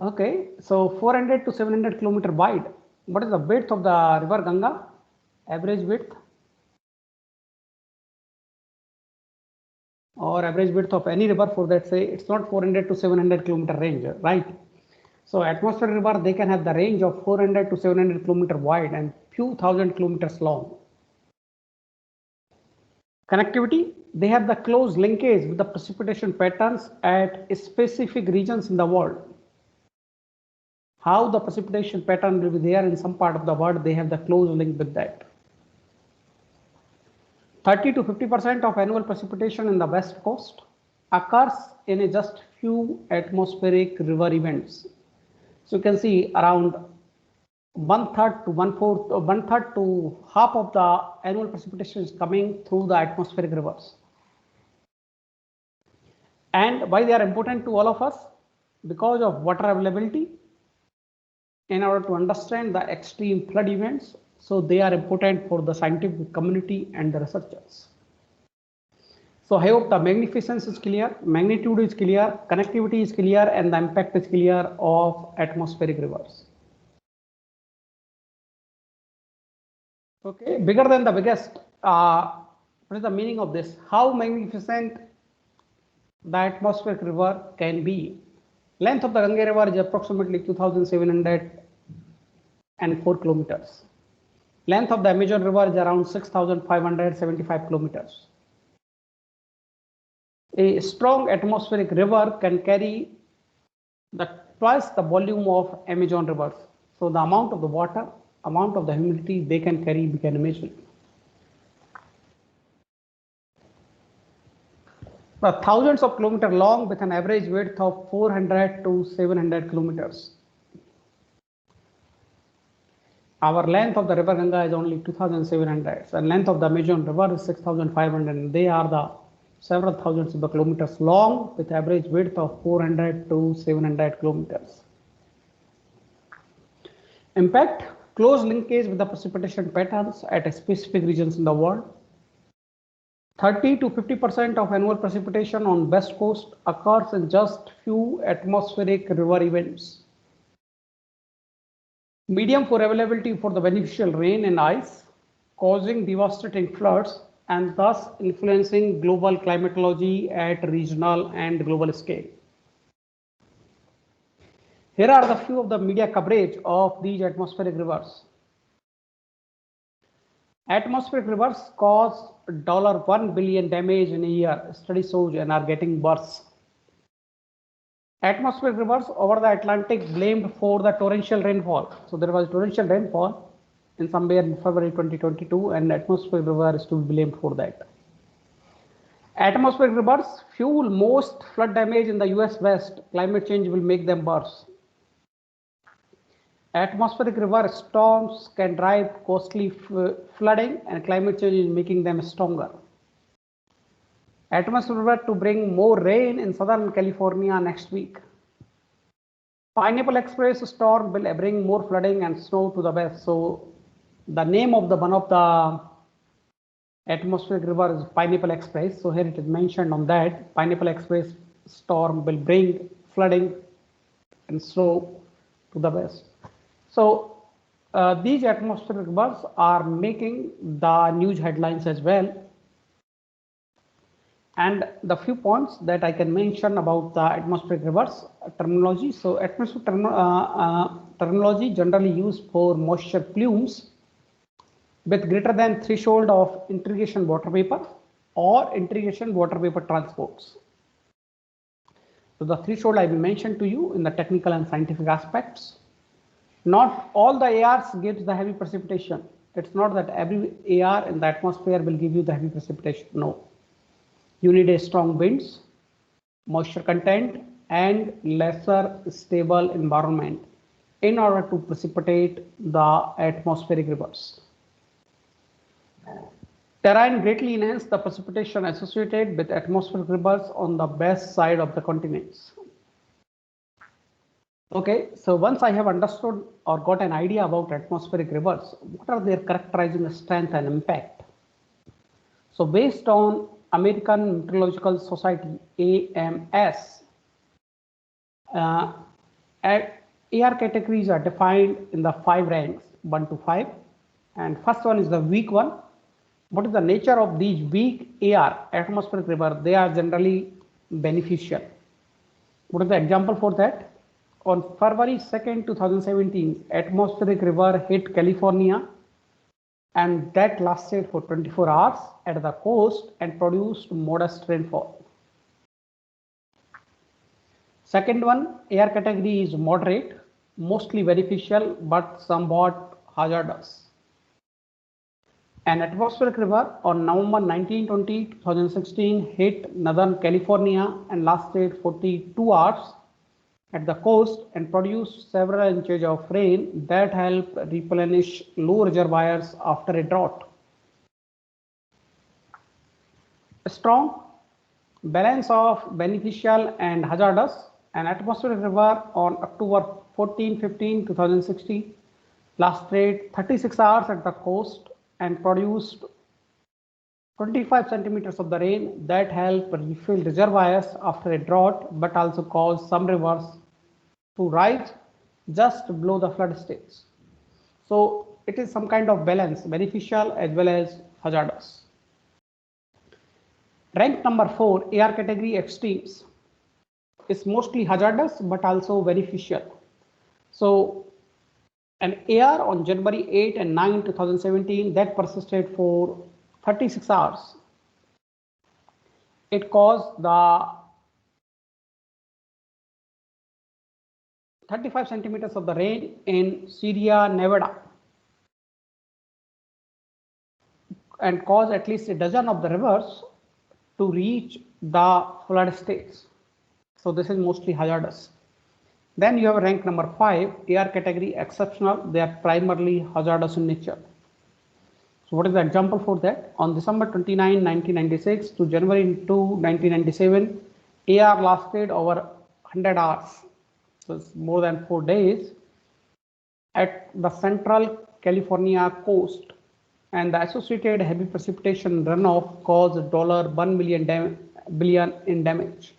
Okay, so 400 to 700 kilometer wide. What is the width of the river Ganga? Average width or average width of any river for that, say it's not 400 to 700 kilometer range, right? So atmospheric river, they can have the range of 400 to 700 kilometer wide and few thousand kilometers long. Connectivity, they have the close linkage with the precipitation patterns at specific regions in the world. How the precipitation pattern will be there in some part of the world, they have the close link with that. 30 to 50% of annual precipitation in the west coast occurs in a just few atmospheric river events. So you can see around 1/3 to half of the annual precipitation is coming through the atmospheric rivers. And why they are important to all of us? Because of water availability. In order to understand the extreme flood events, so they are important for the scientific community and the researchers. So I hope the magnificence is clear, magnitude is clear, connectivity is clear, and the impact is clear of atmospheric rivers. Okay, bigger than the biggest. What is the meaning of this? How magnificent the atmospheric river can be. Length of the Ganga River is approximately 2,704 kilometers. Length of the Amazon River is around 6,575 kilometers. A strong atmospheric river can carry twice the volume of Amazon rivers. So the amount of the water, amount of the humidity they can carry, we can imagine. Thousands of kilometers long with an average width of 400 to 700 kilometers. Our length of the river Ganga is only 2,700, and length of the Amazon River is 6,500, and they are the several thousands of the kilometers long with average width of 400 to 700 kilometers. Impact: close linkage with the precipitation patterns at specific regions in the world. 30 to 50% of annual precipitation on West Coast occurs in just few atmospheric river events. Medium for availability for the beneficial rain and ice, causing devastating floods and thus influencing global climatology at regional and global scale. Here are the few of the media coverage of these atmospheric rivers. Atmospheric rivers cause $1 billion damage in a year, study shows, and are getting worse. Atmospheric rivers over the Atlantic blamed for the torrential rainfall. So there was torrential rainfall in somewhere in February 2022, and atmospheric river is to be blamed for that. Atmospheric rivers fuel most flood damage in the US West. Climate change will make them worse. Atmospheric river storms can drive costly flooding, and climate change is making them stronger. Atmospheric river to bring more rain in Southern California next week. Pineapple Express storm will bring more flooding and snow to the west. So the name of the one of the atmospheric river is Pineapple Express. So here it is mentioned on that. Pineapple Express storm will bring flooding and snow to the west. So these atmospheric rivers are making the news headlines as well. And the few points that I can mention about the atmospheric rivers terminology. So atmospheric terminology generally used for moisture plumes with greater than threshold of irrigation water vapor or irrigation water vapor transports. So the threshold I will mention to you in the technical and scientific aspects. Not all the ARs gives the heavy precipitation. It's not that every AR in the atmosphere will give you the heavy precipitation. No. You need a strong winds, moisture content, and lesser stable environment in order to precipitate the atmospheric rivers. Terrain greatly enhances the precipitation associated with atmospheric rivers on the west side of the continents. Okay, so once I have understood or got an idea about atmospheric rivers, what are their characterizing strength and impact? So based on American Meteorological Society, AMS, AR categories are defined in the 5 ranks, 1 to 5. And first one is the weak one. What is the nature of these weak AR, atmospheric river? They are generally beneficial. What is the example for that? On February 2nd, 2017, atmospheric river hit California, and that lasted for 24 hours at the coast and produced modest rainfall. Second one, air category is moderate, mostly beneficial but somewhat hazardous. An atmospheric river on November 1920, 2016 hit Northern California and lasted 42 hours at the coast and produced several inches of rain that helped replenish low reservoirs after a drought. A strong balance of beneficial and hazardous. An atmospheric river on October 14-15, 2016 lasted 36 hours at the coast and produced 25 centimeters of the rain that help refill reservoirs after a drought, but also cause some rivers to rise just below the flood stage. So it is some kind of balance, beneficial as well as hazardous. Rank number 4, AR category extremes, is mostly hazardous but also beneficial. So an AR on January 8 and 9, 2017 that persisted for 36 hours. It caused the 35 centimeters of the rain in Sierra Nevada and caused at least a dozen of the rivers to reach the flood stage. So this is mostly hazardous. Then you have rank number 5, AR category exceptional. They are primarily hazardous in nature. So what is the example for that? On December 29, 1996 to January 2, 1997, AR lasted over 100 hours. So it's more than 4 days at the central California coast, and the associated heavy precipitation runoff caused $1 billion in damage.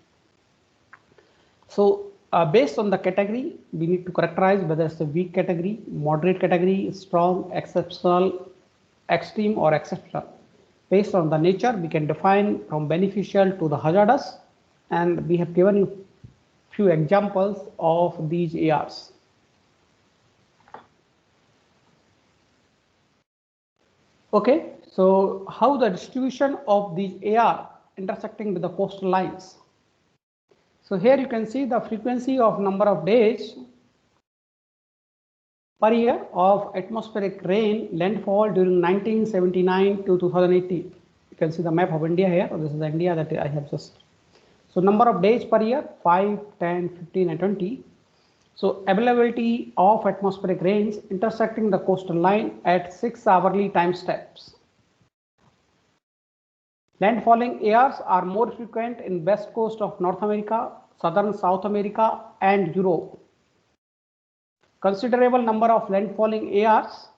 So based on the category, we need to characterize whether it's a weak category, moderate category, strong, exceptional, extreme, or exceptional. Based on the nature, we can define from beneficial to the hazardous, and we have given you few examples of these ARs. Okay, so how the distribution of these AR intersecting with the coastal lines. So here you can see the frequency of number of days per year of atmospheric rain landfall during 1979 to 2018. You can see the map of India here. This is the India that I have just. So number of days per year, 5, 10, 15, and 20. So availability of atmospheric rains intersecting the coastal line at 6 hourly time steps. Landfalling ARs are more frequent in west coast of North America, southern South America, and Europe. Considerable number of landfalling ARs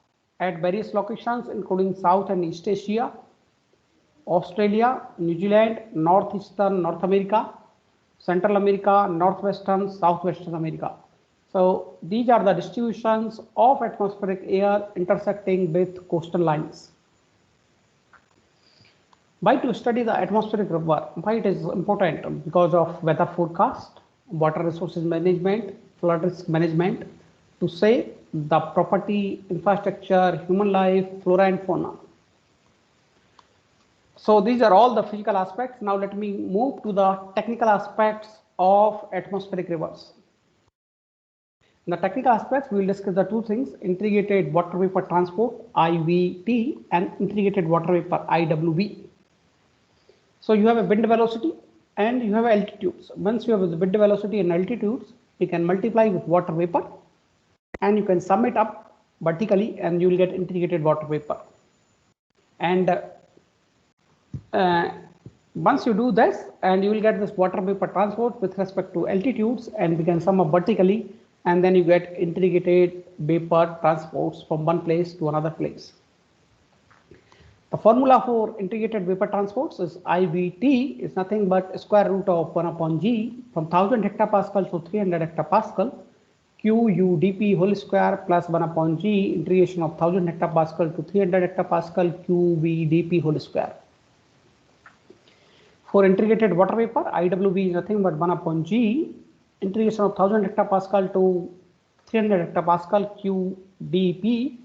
at various locations including South and East Asia, Australia, New Zealand, northeastern North America, Central America, northwestern, southwestern America. So these are the distributions of atmospheric air intersecting with coastal lines. Why to study the atmospheric river? Why it is important? Because of weather forecast, water resources management, flood risk management, to save the property, infrastructure, human life, flora and fauna. So these are all the physical aspects. Now let me move to the technical aspects of atmospheric rivers. In the technical aspects, we will discuss the two things: integrated water vapor transport (IVT) and integrated water vapor (IWV). So you have a wind velocity and you have altitudes. Once you have the wind velocity and altitudes, you can multiply with water vapor and you can sum it up vertically and you will get integrated water vapor. And once you do this, and you will get this water vapor transport with respect to altitudes, and we can sum up vertically, and then you get integrated vapor transports from one place to another place. The formula for integrated vapor transports is IVT is nothing but square root of 1 upon G from 1000 hectopascal to 300 hectopascal QUDP whole square plus 1 upon G integration of 1000 hectopascal to 300 hectopascal QVDP whole square. For integrated water vapor, IWV is nothing but 1 upon G integration of 1000 hectopascal to 300 hectopascal QDP.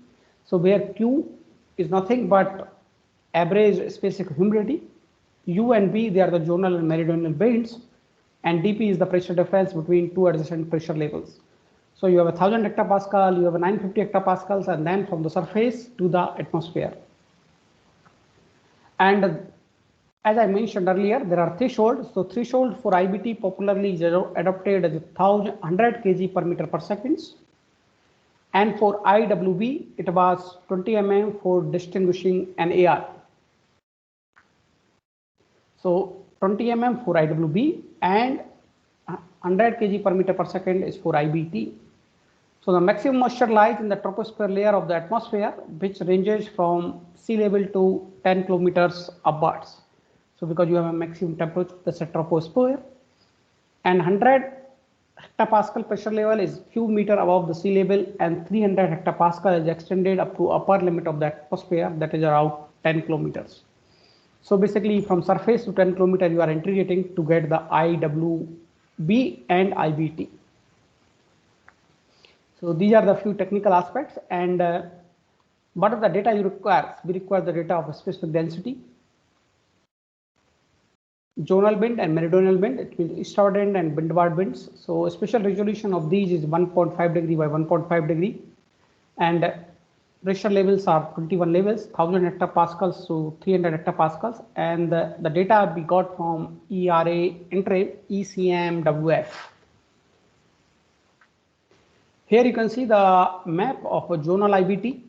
So where Q is nothing but average specific humidity, U and V they are the zonal and meridional bands, and dP is the pressure difference between two adjacent pressure levels. So you have 1000 hectopascal, you have 950 hectopascals, and then from the surface to the atmosphere. And as I mentioned earlier, there are thresholds. So threshold for IVT popularly is adopted as 100 kg per meter per second. And for IWV, it was 20 mm for distinguishing an AR. So 20 mm for IWV and 100 kg per meter per second is for IVT. So the maximum moisture lies in the troposphere layer of the atmosphere, which ranges from sea level to 10 kilometers upwards. So because you have a maximum temperature, that's a troposphere, and 100 hectopascal pressure level is few meter above the sea level, and 300 hectopascal is extended up to upper limit of the atmosphere, that is around 10 kilometers. So basically from surface to 10 kilometer you are integrating to get the IWB and IBT. So these are the few technical aspects, and what are the data you require? We require the data of specific density, zonal wind and meridional wind, it means eastward wind and windward winds. So spatial resolution of these is 1.5 degree by 1.5 degree, and pressure levels are 21 levels, 1000 hectopascals to 300 hectopascals, and the data we got from ERA interim ECMWF. Here you can see the map of a zonal IBT,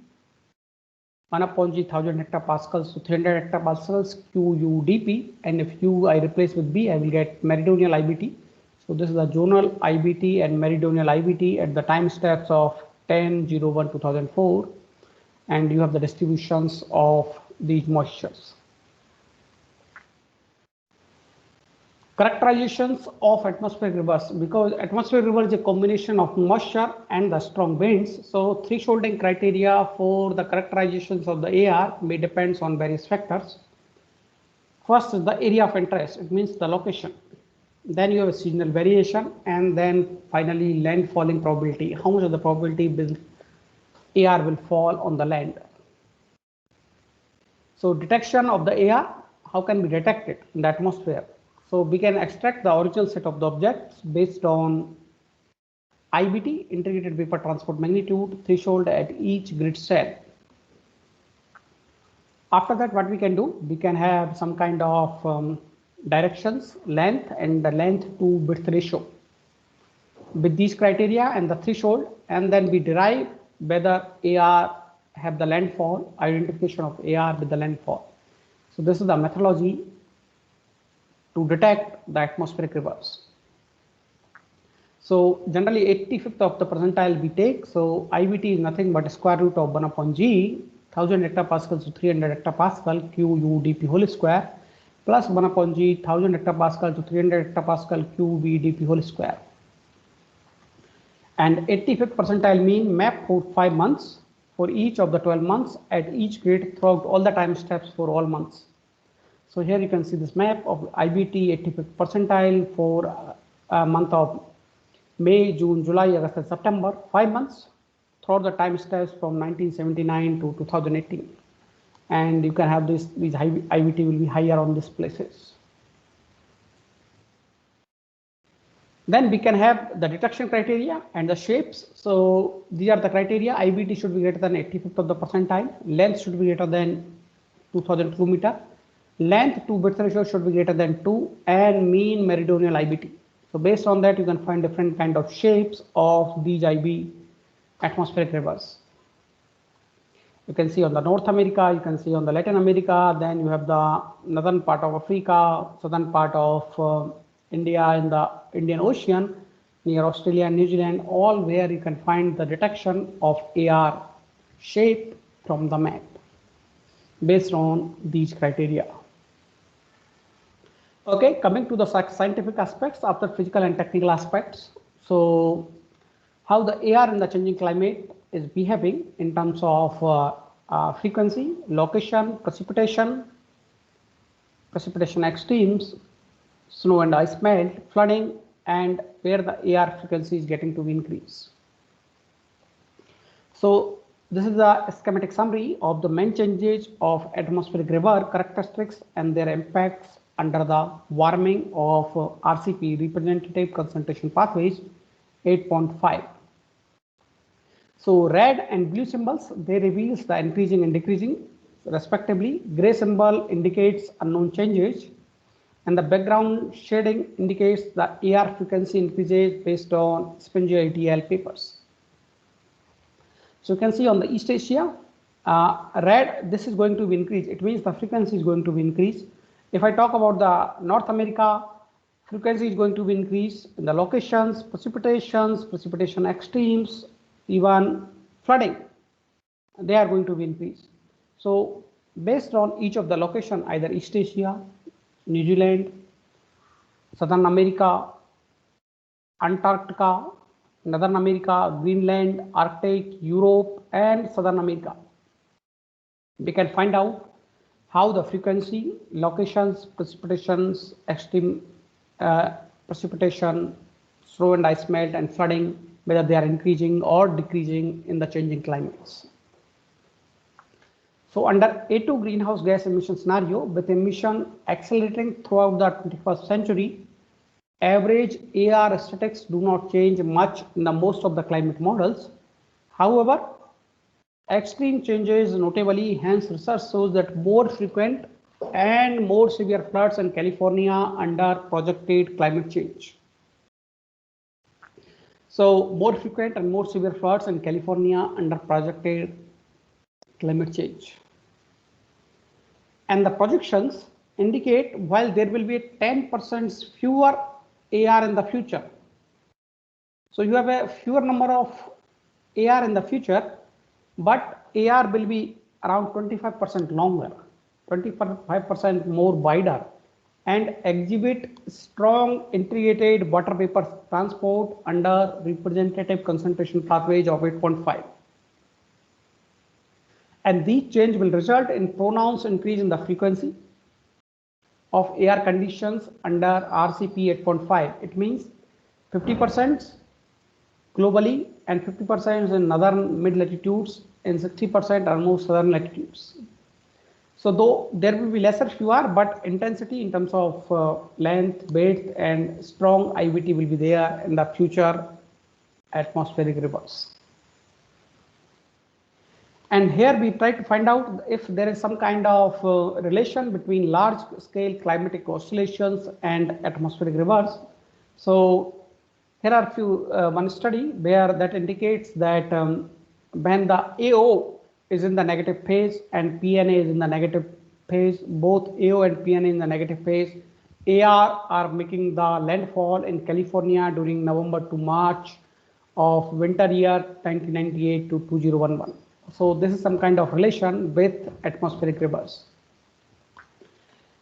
1 upon G 1000 hectopascals to 300 hectopascals QUDP, and if U I replace with B, I will get meridional IBT. So this is the zonal IBT and meridional IBT at the time steps of 10/01/2004, and you have the distributions of these moistures. Characterizations of atmospheric rivers, because atmospheric river is a combination of moisture and the strong winds. So thresholding criteria for the characterizations of the AR may depends on various factors. First is the area of interest, it means the location. Then you have a seasonal variation, and then finally landfalling probability. How much of the probability will AR will fall on the land. So detection of the AR, how can we detect it in the atmosphere? So we can extract the original set of the objects based on IBT, integrated vapor transport magnitude, threshold at each grid cell. After that, what we can do, we can have some kind of directions, length, and the length to width ratio with these criteria and the threshold, and then we derive whether AR have the landfall, identification of AR with the landfall. So this is the methodology to detect the atmospheric rivers. So generally 85th of the percentile we take. So IBT is nothing but a square root of 1 upon G, 1000 hectopascals to 300 hectopascal QUDP whole square, plus 1 upon G, 1000 hectopascal to 300 hectopascal QVDP whole square. And 85th percentile mean map for 5 months for each of the 12 months at each grid throughout all the time steps for all months. So here you can see this map of IBT 85th percentile for a month of May, June, July, August, and September, 5 months throughout the time steps from 1979 to 2018. And you can have these IBT will be higher on these places. Then we can have the detection criteria and the shapes. So these are the criteria. IBT should be greater than 85th of the percentile. Length should be greater than 2000 kilometer. Length to width ratio should be greater than 2, and mean meridional IBT. So based on that, you can find different kind of shapes of these IB atmospheric rivers. You can see on the North America, you can see on the Latin America, then you have the northern part of Africa, southern part of India in the Indian Ocean, near Australia and New Zealand, all where you can find the detection of AR shape from the map based on these criteria. Okay, coming to the scientific aspects after physical and technical aspects. So how the AR in the changing climate is behaving in terms of frequency, location, precipitation extremes, snow and ice melt, flooding, and where the AR frequency is getting to increase. So this is a schematic summary of the main changes of atmospheric river characteristics and their impacts under the warming of RCP, representative concentration pathways 8.5. So red and blue symbols, they reveals the increasing and decreasing respectively. Gray symbol indicates unknown changes, and the background shading indicates the AR frequency increases based on SpinGITL papers. So you can see on the East Asia, red, this is going to increase. It means the frequency is going to increase. If I talk about the North America, frequency is going to increase in the locations, precipitation extremes, even flooding, they are going to be increased. So based on each of the location, either East Asia, New Zealand, Southern America, Antarctica, Northern America, Greenland, Arctic, Europe, and Southern America, we can find out how the frequency, locations, precipitations, extreme precipitation, snow and ice melt, and flooding, whether they are increasing or decreasing in the changing climates. So under A2 greenhouse gas emission scenario, with emission accelerating throughout the 21st century, average AR statistics do not change much in the most of the climate models. However, extreme changes notably, hence research shows that more frequent and more severe floods in California under projected climate change. So more frequent and more severe floods in California under projected climate change. And the projections indicate while there will be 10% fewer AR in the future. So you have a fewer number of AR in the future, but AR will be around 25% longer, 25% more wider, and exhibit strong integrated water vapor transport under representative concentration pathways of 8.5. And these change will result in pronounced increase in the frequency of AR conditions under RCP 8.5. It means 50% globally and 50% in northern mid latitudes and 60% are more southern latitudes. So though there will be lesser fewer, but intensity in terms of length, width, and strong IVT will be there in the future atmospheric rivers. And here we try to find out if there is some kind of relation between large scale climatic oscillations and atmospheric rivers. So here are one study where that indicates that when the AO is in the negative phase and PNA is in the negative phase, both AO and PNA in the negative phase, AR are making the landfall in California during November to March of winter year 1998 to 2011. So this is some kind of relation with atmospheric rivers.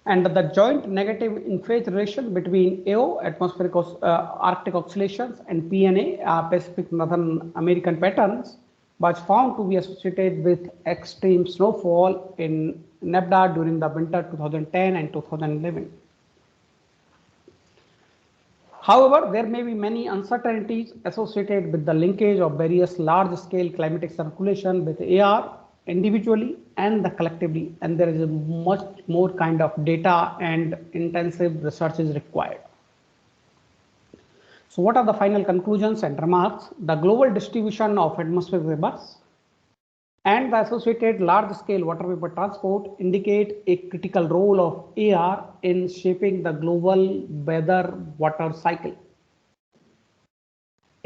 And the joint negative in phase relation between AO, atmospheric Arctic oscillations, and PNA, Pacific Northern American patterns, was found to be associated with extreme snowfall in Nevada during the winter 2010 and 2011. However, there may be many uncertainties associated with the linkage of various large-scale climatic circulation with AR individually and the collectively, and there is a much more kind of data and intensive research is required. So what are the final conclusions and remarks? The global distribution of atmospheric rivers and the associated large-scale water vapor transport indicate a critical role of AR in shaping the global weather water cycle.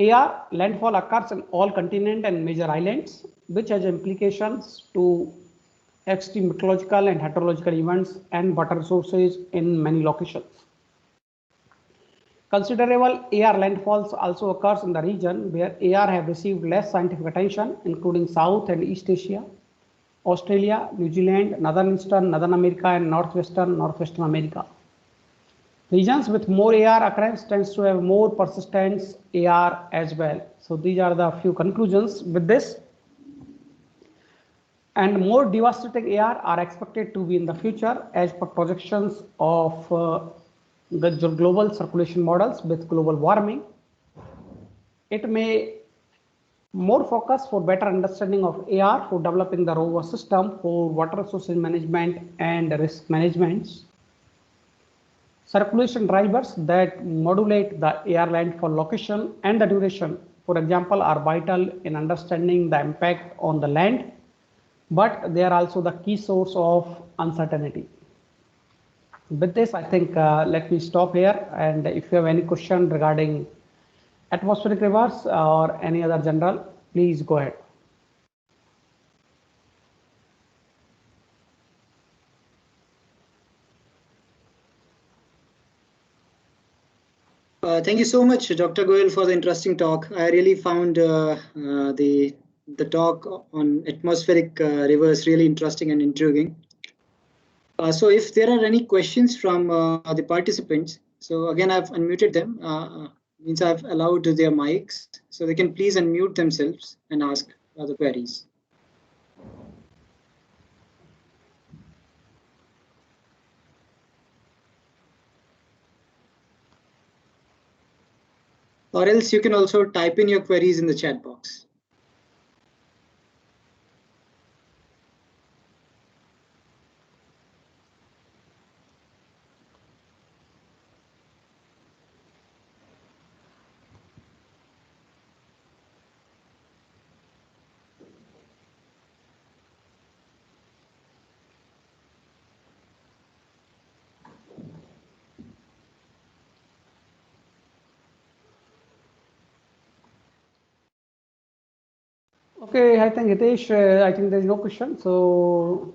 AR landfall occurs in all continents and major islands, which has implications to extreme meteorological and hydrological events and water resources in many locations. Considerable AR landfalls also occurs in the region where AR have received less scientific attention, including South and East Asia, Australia, New Zealand, Northern Eastern, Northern America, and Northwestern America. Regions with more AR occurrence tends to have more persistence AR as well. So these are the few conclusions with this. And more devastating AR are expected to be in the future as per projections of the global circulation models with global warming. It may more focus for better understanding of AR for developing the robust system for water resources management and risk management. Circulation drivers that modulate the AR landfall location and the duration, for example, are vital in understanding the impact on the land, but they are also the key source of uncertainty. With this, I think let me stop here, and if you have any question regarding atmospheric rivers or any other general, please go ahead. Thank you so much, Dr. Goyal, for the interesting talk. I really found the talk on atmospheric rivers really interesting and intriguing. So if there are any questions from the participants, so again, I've unmuted them, means I've allowed their mics, so they can please unmute themselves and ask the queries. Or else you can also type in your queries in the chat box. Okay, I think Hitesh, I think there's no question. So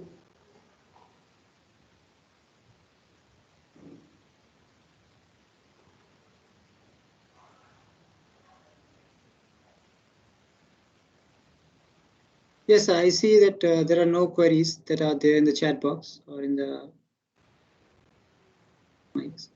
Yes, I see that there are no queries that are there in the chat box or in the mics.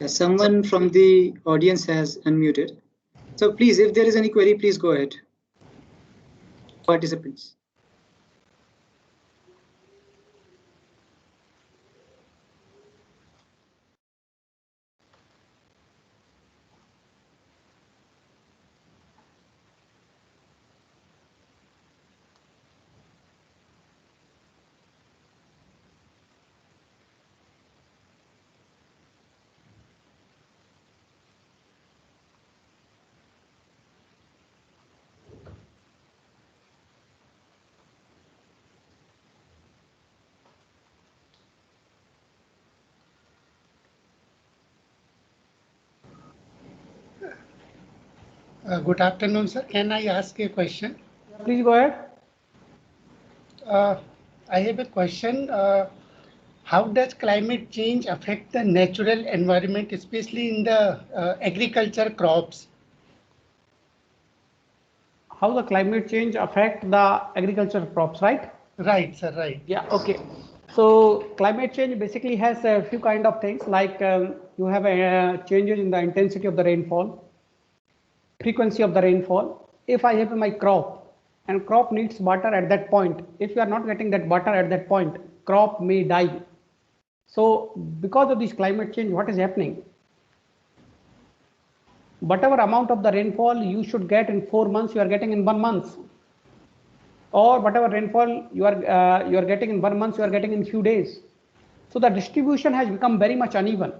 Someone from the audience has unmuted. So please, if there is any query, please go ahead. Participants. Good afternoon, sir. Can I ask a question? please go ahead. I have a question. How does climate change affect the natural environment, especially in the agriculture crops? How the climate change affect the agriculture crops, right? Right, sir, right. Yeah, okay. So climate change basically has a few kind of things like you have changes in the intensity of the rainfall, frequency of the rainfall. If I have my crop and crop needs water at that point, if you are not getting that water at that point, crop may die. So because of this climate change, what is happening? Whatever amount of the rainfall you should get in 4 months, you are getting in 1 month. Or whatever rainfall you are getting in 1 month, you are getting in few days. So the distribution has become very much uneven,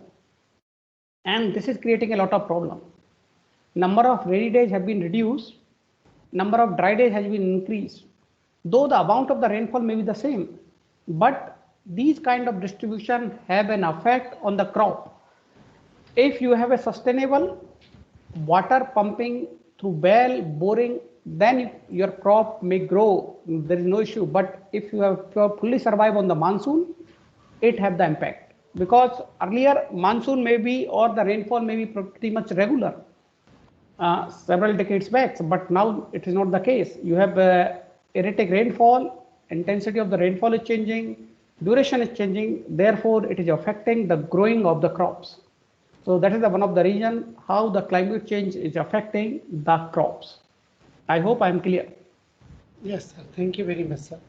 and this is creating a lot of problem. Number of rainy days have been reduced, number of dry days has been increased. Though the amount of the rainfall may be the same, but these kind of distribution have an effect on the crop. If you have a sustainable water pumping through well, boring, then your crop may grow, there is no issue. But if you have fully survive on the monsoon, it have the impact, because earlier monsoon may be or the rainfall may be pretty much regular several decades back, but now it is not the case. You have erratic rainfall, intensity of the rainfall is changing, duration is changing, therefore it is affecting the growing of the crops. So that is one of the reason how the climate change is affecting the crops. I hope I am clear. Yes, sir. Thank you very much, sir.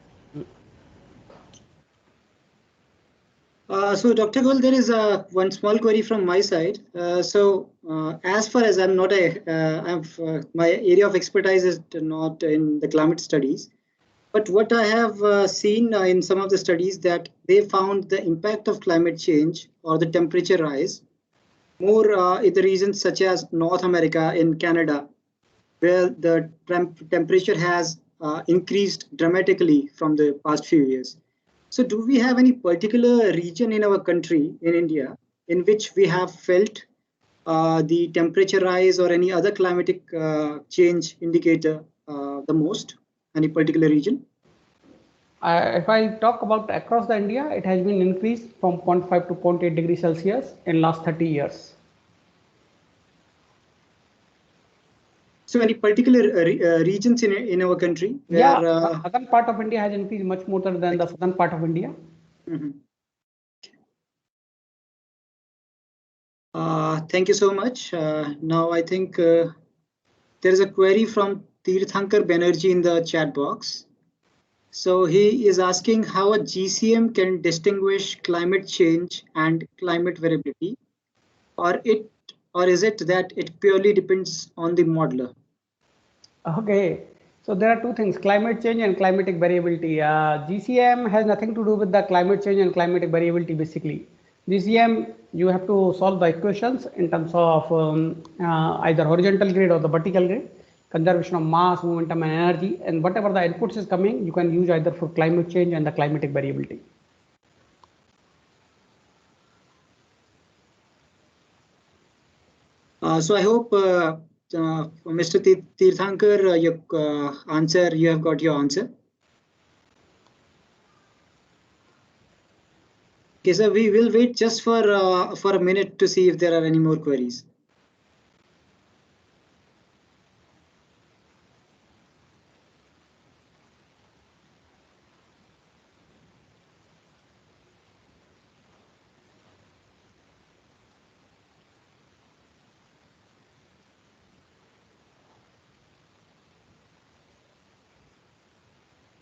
So Dr. Goel, there is one small query from my side. As far as I'm not my area of expertise is not in the climate studies, but what I have seen in some of the studies that they found the impact of climate change or the temperature rise more in the regions such as North America, in Canada, where the temperature has increased dramatically from the past few years. So do we have any particular region in our country, in India, in which we have felt the temperature rise or any other climatic change indicator the most? Any particular region? If I talk about across the India, it has been increased from 0.5 to 0.8 degrees Celsius in last 30 years. So any particular regions in our country? Where, yeah, the southern part of India has increased much more than the southern part of India. Mm-hmm. Thank you so much. Now I think there is a query from Tirthankar Banerjee in the chat box. So he is asking how a GCM can distinguish climate change and climate variability, or is it that it purely depends on the modeler? Okay, so there are two things: climate change and climatic variability. GCM has nothing to do with the climate change and climatic variability. Basically, GCM, you have to solve the equations in terms of either horizontal grid or the vertical grid, conservation of mass, momentum, and energy, and whatever the inputs is coming, you can use either for climate change and the climatic variability. So I hope, Mr. Tirthankar, you have got your answer. Okay, so we will wait just for a minute to see if there are any more queries.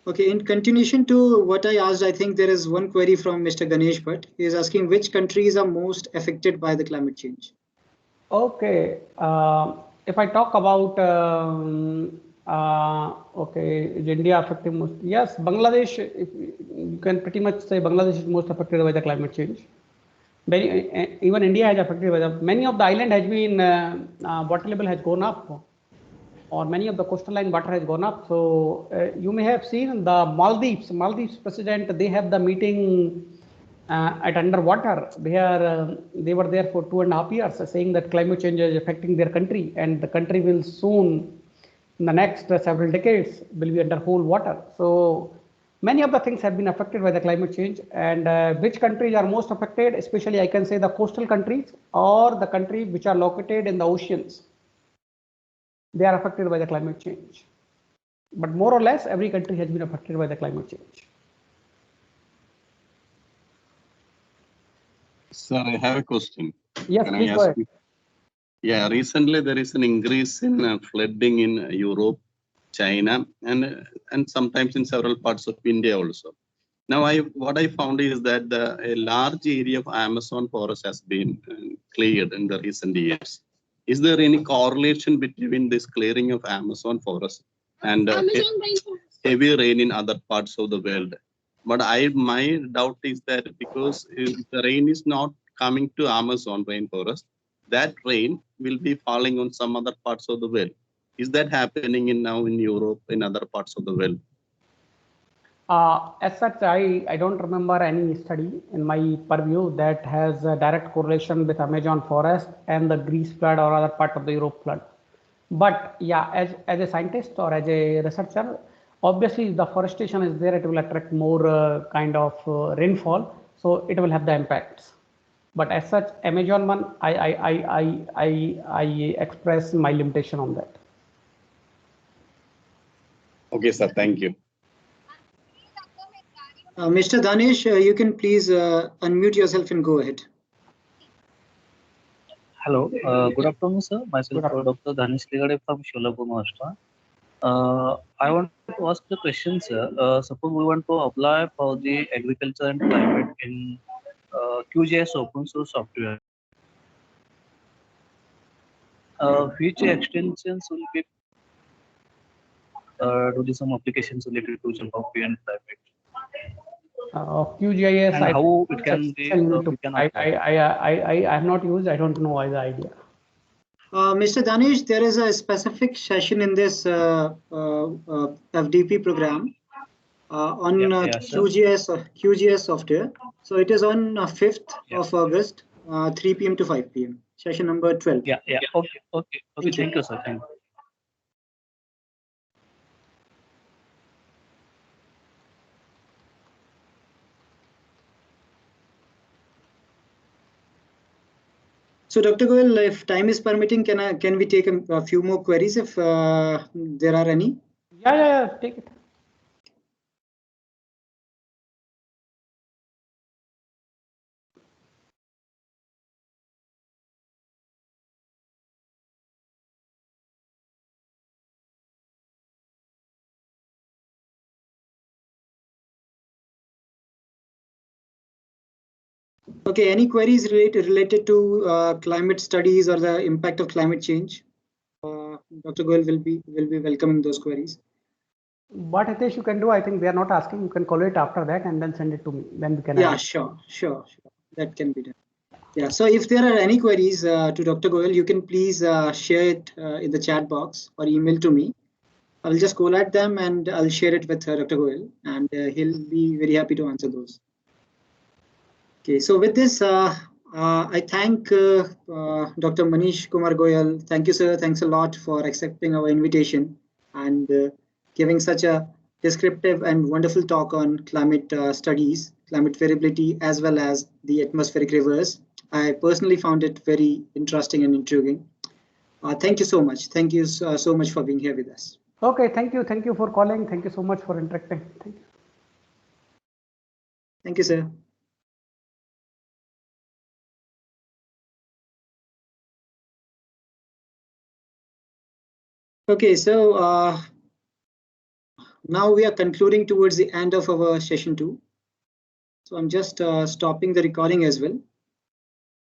Okay, in continuation to what I asked, I think there is one query from Mr. Ganesh Bhatt. He is asking which countries are most affected by the climate change. Okay, if I talk about okay, is India affecting most? Yes, Bangladesh. You can pretty much say Bangladesh is most affected by the climate change. Even India is affected by the. Many of the island has been water level has gone up, or many of the coastal line water has gone up. So you may have seen the Maldives. Maldives president, they have the meeting at underwater. They were there for 2.5 years, saying that climate change is affecting their country, and the country will soon, in the next several decades, will be under whole water. So many of the things have been affected by the climate change, and which countries are most affected? Especially, I can say the coastal countries or the countries which are located in the oceans. They are affected by the climate change. But more or less, every country has been affected by the climate change. Sir, I have a question. Yes, Can please I go ask ahead. you? Yeah, recently there is an increase in flooding in Europe, China, and sometimes in several parts of India also. Now, what I found is that a large area of Amazon forest has been cleared in the recent years. Is there any correlation between this clearing of Amazon forest and heavy rain in other parts of the world? But my doubt is that because if the rain is not coming to Amazon rainforest, that rain will be falling on some other parts of the world. Is that happening now in Europe, in other parts of the world? As such, I don't remember any study in my purview that has a direct correlation with Amazon forest and the Greece flood or other part of the Europe flood. But yeah, as a scientist or as a researcher, obviously if the forestation is there, it will attract more kind of rainfall, so it will have the impacts. But as such, Amazon one, I express my limitation on that. Okay, sir. Thank you. Mr. Danesh, you can please unmute yourself and go ahead. Hello, good afternoon, sir. Myself, Dr. Dhanesh Ligade from Sholapur, Maharashtra. I want to ask the question, sir. Suppose we want to apply for the agriculture and climate in QGIS open source software. Which extensions will be do some applications related to geography and climate? QGIS, and how it can be, I have not used. I don't know why the idea. Mr. Danish, there is a specific session in this FDP program on sir. QGIS software. So it is on 5th of August, 3 p.m. to 5 p.m. Session number 12. Yeah. Okay. Thank you, sir. Thank you. So, Dr. Goel, if time is permitting, can we take a few more queries if there are any? Yeah. Take it. Okay, any queries related to climate studies or the impact of climate change? Dr. Goel will be welcoming those queries. What Hitesh you can do, I think they are not asking. You can collate after that and then send it to me. Then we can. Yeah, sure. That can be done. Yeah. So if there are any queries to Dr. Goel, you can please share it in the chat box or email to me. I'll just collate them and I'll share it with Dr. Goel, and he'll be very happy to answer those. Okay, so with this, I thank Dr. Manish Kumar Goyal. Thank you, sir. Thanks a lot for accepting our invitation and giving such a descriptive and wonderful talk on climate studies, climate variability, as well as the atmospheric rivers. I personally found it very interesting and intriguing. Thank you so much. Thank you so much for being here with us. Okay, thank you. Thank you for calling. Thank you so much for interacting. Thank you. Thank you, sir. Okay, so now we are concluding towards the end of our session 2. So I'm just stopping the recording as well.